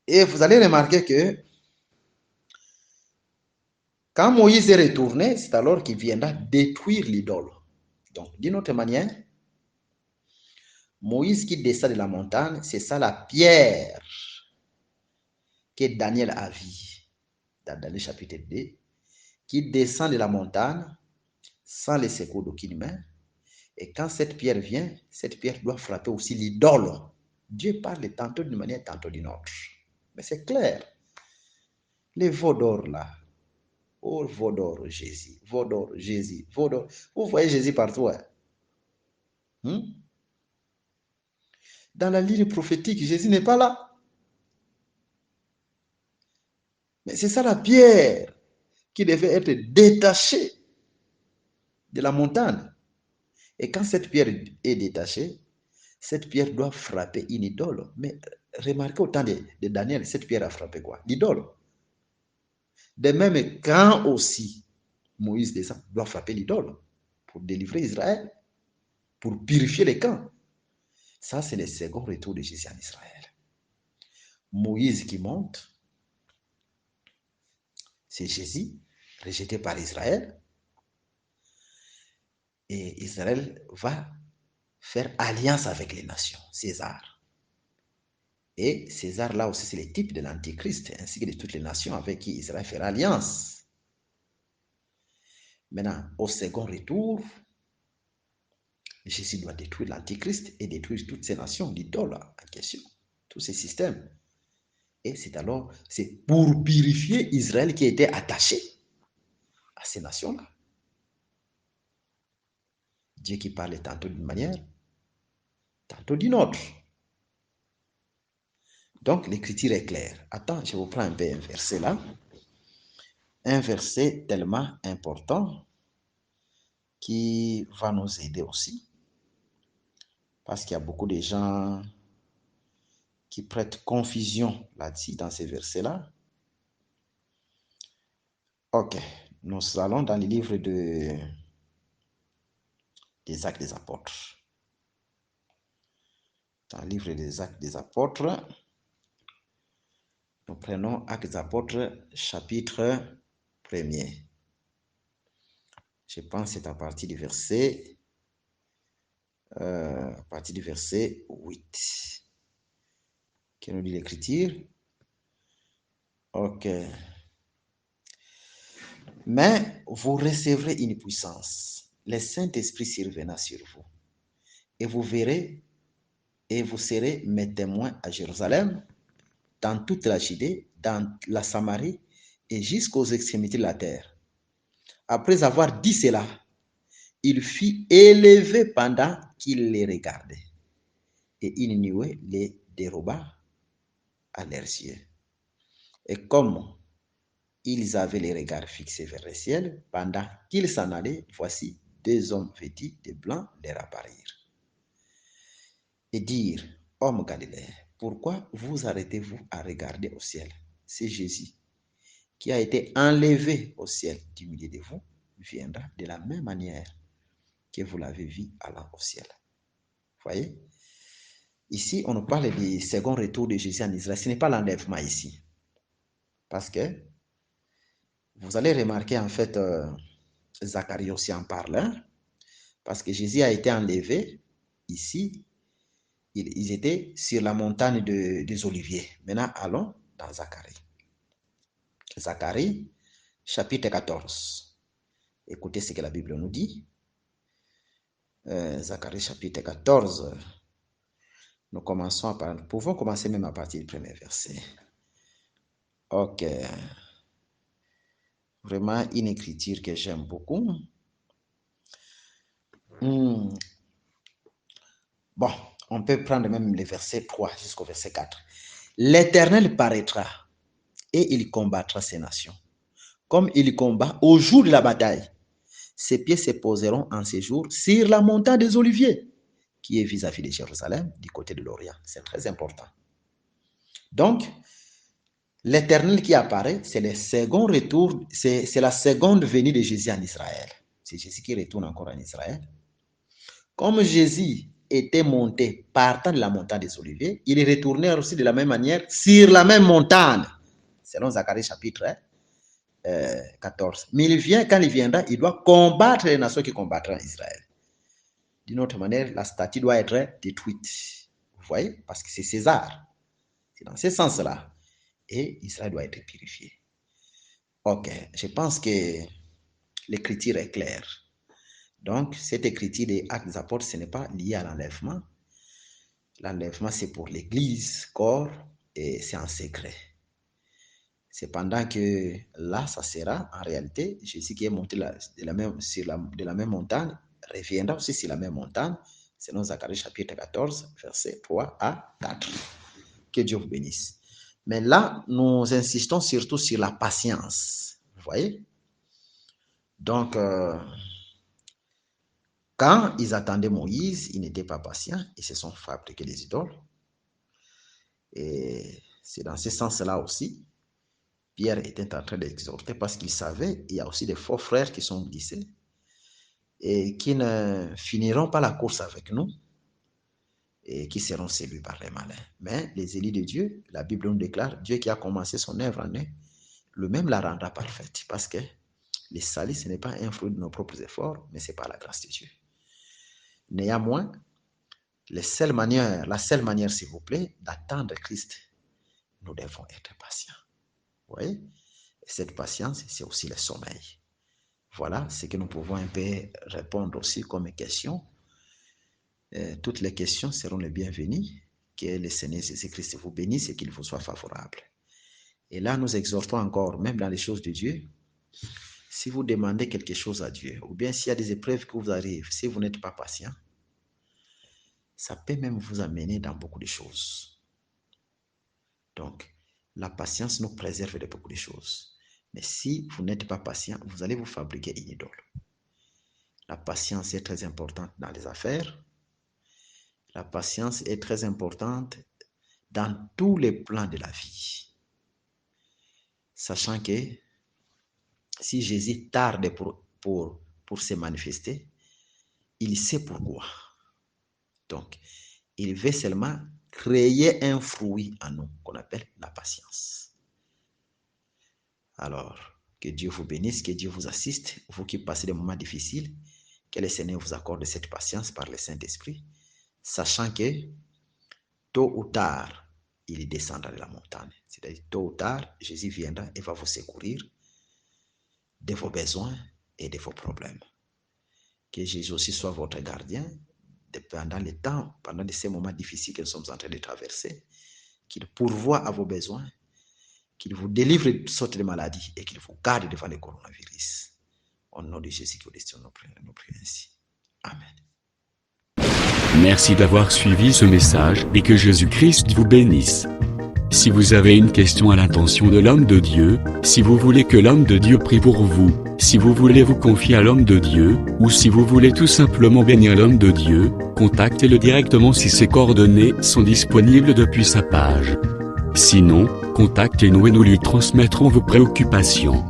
Et vous allez remarquer que quand Moïse est retourné, c'est alors qu'il viendra détruire l'idole. Donc, d'une autre manière, Moïse qui descend de la montagne, c'est ça la pierre que Daniel a vue dans Daniel chapitre 2, qui descend de la montagne sans le secours d'aucune main. Et quand cette pierre vient, cette pierre doit frapper aussi l'idole. Dieu parle tantôt d'une manière, tantôt d'une autre. Mais c'est clair. Les veaux d'or là. Oh, veaux d'or, Jésus. Veaux d'or, Jésus. Veaux d'or. Vous voyez Jésus partout. Hein? Dans la ligne prophétique, Jésus n'est pas là. Mais c'est ça la pierre qui devait être détachée de la montagne. Et quand cette pierre est détachée, cette pierre doit frapper une idole. Mais remarquez au temps de Daniel, cette pierre a frappé quoi? L'idole. De même, quand aussi Moïse descend, doit frapper l'idole pour délivrer Israël, pour purifier les camps. Ça, c'est le second retour de Jésus en Israël. Moïse qui monte, c'est Jésus, rejeté par Israël. Et Israël va faire alliance avec les nations, César. Et César, là aussi, c'est le type de l'Antichrist, ainsi que de toutes les nations avec qui Israël fera alliance. Maintenant, au second retour, Jésus doit détruire l'Antichrist et détruire toutes ces nations, l'idoles en question, tous ces systèmes. Et c'est pour purifier Israël qui était attaché à ces nations-là. Dieu qui parle tantôt d'une manière, tantôt d'une autre. Donc, l'écriture est claire. Attends, je vous prends un peu un verset là. Un verset tellement important qui va nous aider aussi. Parce qu'il y a beaucoup de gens qui prêtent confusion là-dessus, dans ces versets-là. Ok, nous allons dans le livre des Actes des Apôtres. Dans le livre des Actes des Apôtres, nous prenons Actes des Apôtres, chapitre 1er. Je pense que c'est à partir du verset 8. Que nous dit l'Écriture? Ok. Mais vous recevrez une puissance. Le Saint-Esprit surviendra sur vous. Et vous verrez, et vous serez mes témoins à Jérusalem, dans toute la Judée, dans la Samarie et jusqu'aux extrémités de la terre. Après avoir dit cela, il fut élevé pendant qu'il les regardait. Et une nuée les déroba à leurs yeux. Et comme ils avaient les regards fixés vers le ciel, pendant qu'ils s'en allaient, voici 2 hommes vêtus de blanc leur apparirent. Et dirent, hommes Galiléens, pourquoi vous arrêtez-vous à regarder au ciel? C'est Jésus qui a été enlevé au ciel du milieu de vous, viendra de la même manière que vous l'avez vu allant au ciel. Voyez? Ici, on nous parle du second retour de Jésus en Israël. Ce n'est pas l'enlèvement ici. Parce que vous allez remarquer, en fait, Zacharie aussi en parle, hein? Parce que Jésus a été enlevé ici. Ils étaient sur la montagne des Oliviers. Maintenant, allons dans Zacharie. Zacharie, chapitre 14. Écoutez ce que la Bible nous dit. Zacharie, chapitre 14. Nous pouvons commencer même à partir du premier verset. Ok. Vraiment une écriture que j'aime beaucoup. Bon, on peut prendre même le verset 3 jusqu'au verset 4. L'Éternel paraîtra et il combattra ces nations. Comme il combat au jour de la bataille, ses pieds se poseront en ces jours sur la montagne des Oliviers, qui est vis-à-vis de Jérusalem, du côté de l'Orient. C'est très important. Donc, l'Éternel qui apparaît, c'est le second retour, c'est la seconde venue de Jésus en Israël. C'est Jésus qui retourne encore en Israël. Comme Jésus était monté partant de la montagne des Oliviers, il est retourné aussi de la même manière sur la même montagne, selon Zacharie chapitre 14. Mais quand il viendra, il doit combattre les nations qui combattront Israël. D'une autre manière, la statue doit être détruite. Vous voyez? Parce que c'est César. C'est dans ce sens-là. Et Israël doit être purifié. Ok, je pense que l'écriture est claire. Donc, cette écriture des Actes des Apôtres, ce n'est pas lié à l'enlèvement. L'enlèvement, c'est pour l'Église, corps, et c'est en secret. Cependant que là, ça sera en réalité, Jésus qui est monté de la même montagne, reviendra aussi sur la même montagne, selon Zacharie chapitre 14, versets 3 à 4. Que Dieu vous bénisse. Mais là, nous insistons surtout sur la patience. Vous voyez? Donc, quand ils attendaient Moïse, ils n'étaient pas patients, ils se sont fabriqués des idoles. Et c'est dans ce sens-là aussi, Pierre était en train d'exhorter parce qu'il savait qu'il y a aussi des faux frères qui sont glissés et qui ne finiront pas la course avec nous et qui seront séduits par les malins. Mais les élus de Dieu, la Bible nous déclare, Dieu qui a commencé son œuvre en eux, lui-même la rendra parfaite parce que le salut, ce n'est pas un fruit de nos propres efforts, mais c'est par la grâce de Dieu. Néanmoins, la seule manière, s'il vous plaît, d'attendre Christ, nous devons être patients. Vous voyez? Et cette patience, c'est aussi le sommeil. Voilà ce que nous pouvons un peu répondre aussi comme question. Toutes les questions seront les bienvenues. Que le Seigneur Jésus-Christ vous bénisse et qu'il vous soit favorable. Et là, nous exhortons encore, même dans les choses de Dieu, si vous demandez quelque chose à Dieu, ou bien s'il y a des épreuves qui vous arrivent, si vous n'êtes pas patient, ça peut même vous amener dans beaucoup de choses. Donc, la patience nous préserve de beaucoup de choses. Mais si vous n'êtes pas patient, vous allez vous fabriquer une idole. La patience est très importante dans les affaires. La patience est très importante dans tous les plans de la vie. Sachant que si Jésus tarde pour se manifester, il sait pourquoi. Donc, il veut seulement créer un fruit en nous qu'on appelle la patience. Alors, que Dieu vous bénisse, que Dieu vous assiste, vous qui passez des moments difficiles, que le Seigneur vous accorde cette patience par le Saint-Esprit, sachant que tôt ou tard, il descendra de la montagne. C'est-à-dire, tôt ou tard, Jésus viendra et va vous secourir de vos besoins et de vos problèmes. Que Jésus aussi soit votre gardien pendant le temps, pendant ces moments difficiles que nous sommes en train de traverser, qu'il pourvoie à vos besoins, qu'il vous délivre de toutes sortes de maladies et qu'il vous garde devant le coronavirus. Au nom de Jésus Christ, nous prions ainsi. Amen. Merci d'avoir suivi ce message et que Jésus-Christ vous bénisse. Si vous avez une question à l'intention de l'homme de Dieu, si vous voulez que l'homme de Dieu prie pour vous, si vous voulez vous confier à l'homme de Dieu, ou si vous voulez tout simplement bénir l'homme de Dieu, contactez-le directement si ses coordonnées sont disponibles depuis sa page. Sinon, contactez-nous et nous lui transmettrons vos préoccupations.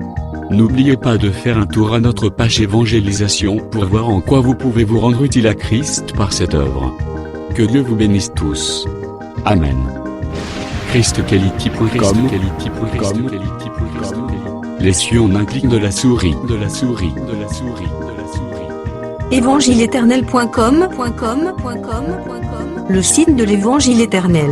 N'oubliez pas de faire un tour à notre page évangélisation pour voir en quoi vous pouvez vous rendre utile à Christ par cette œuvre. Que Dieu vous bénisse tous. Amen. ChristQuality.com. Les cieux en un clic de la souris. Évangile-éternel.com, le site de l'Évangile éternel.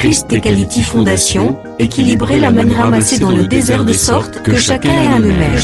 Christ Equality Fondation, équilibrer la manne ramassée dans le désert de sorte que chacun ait un le même.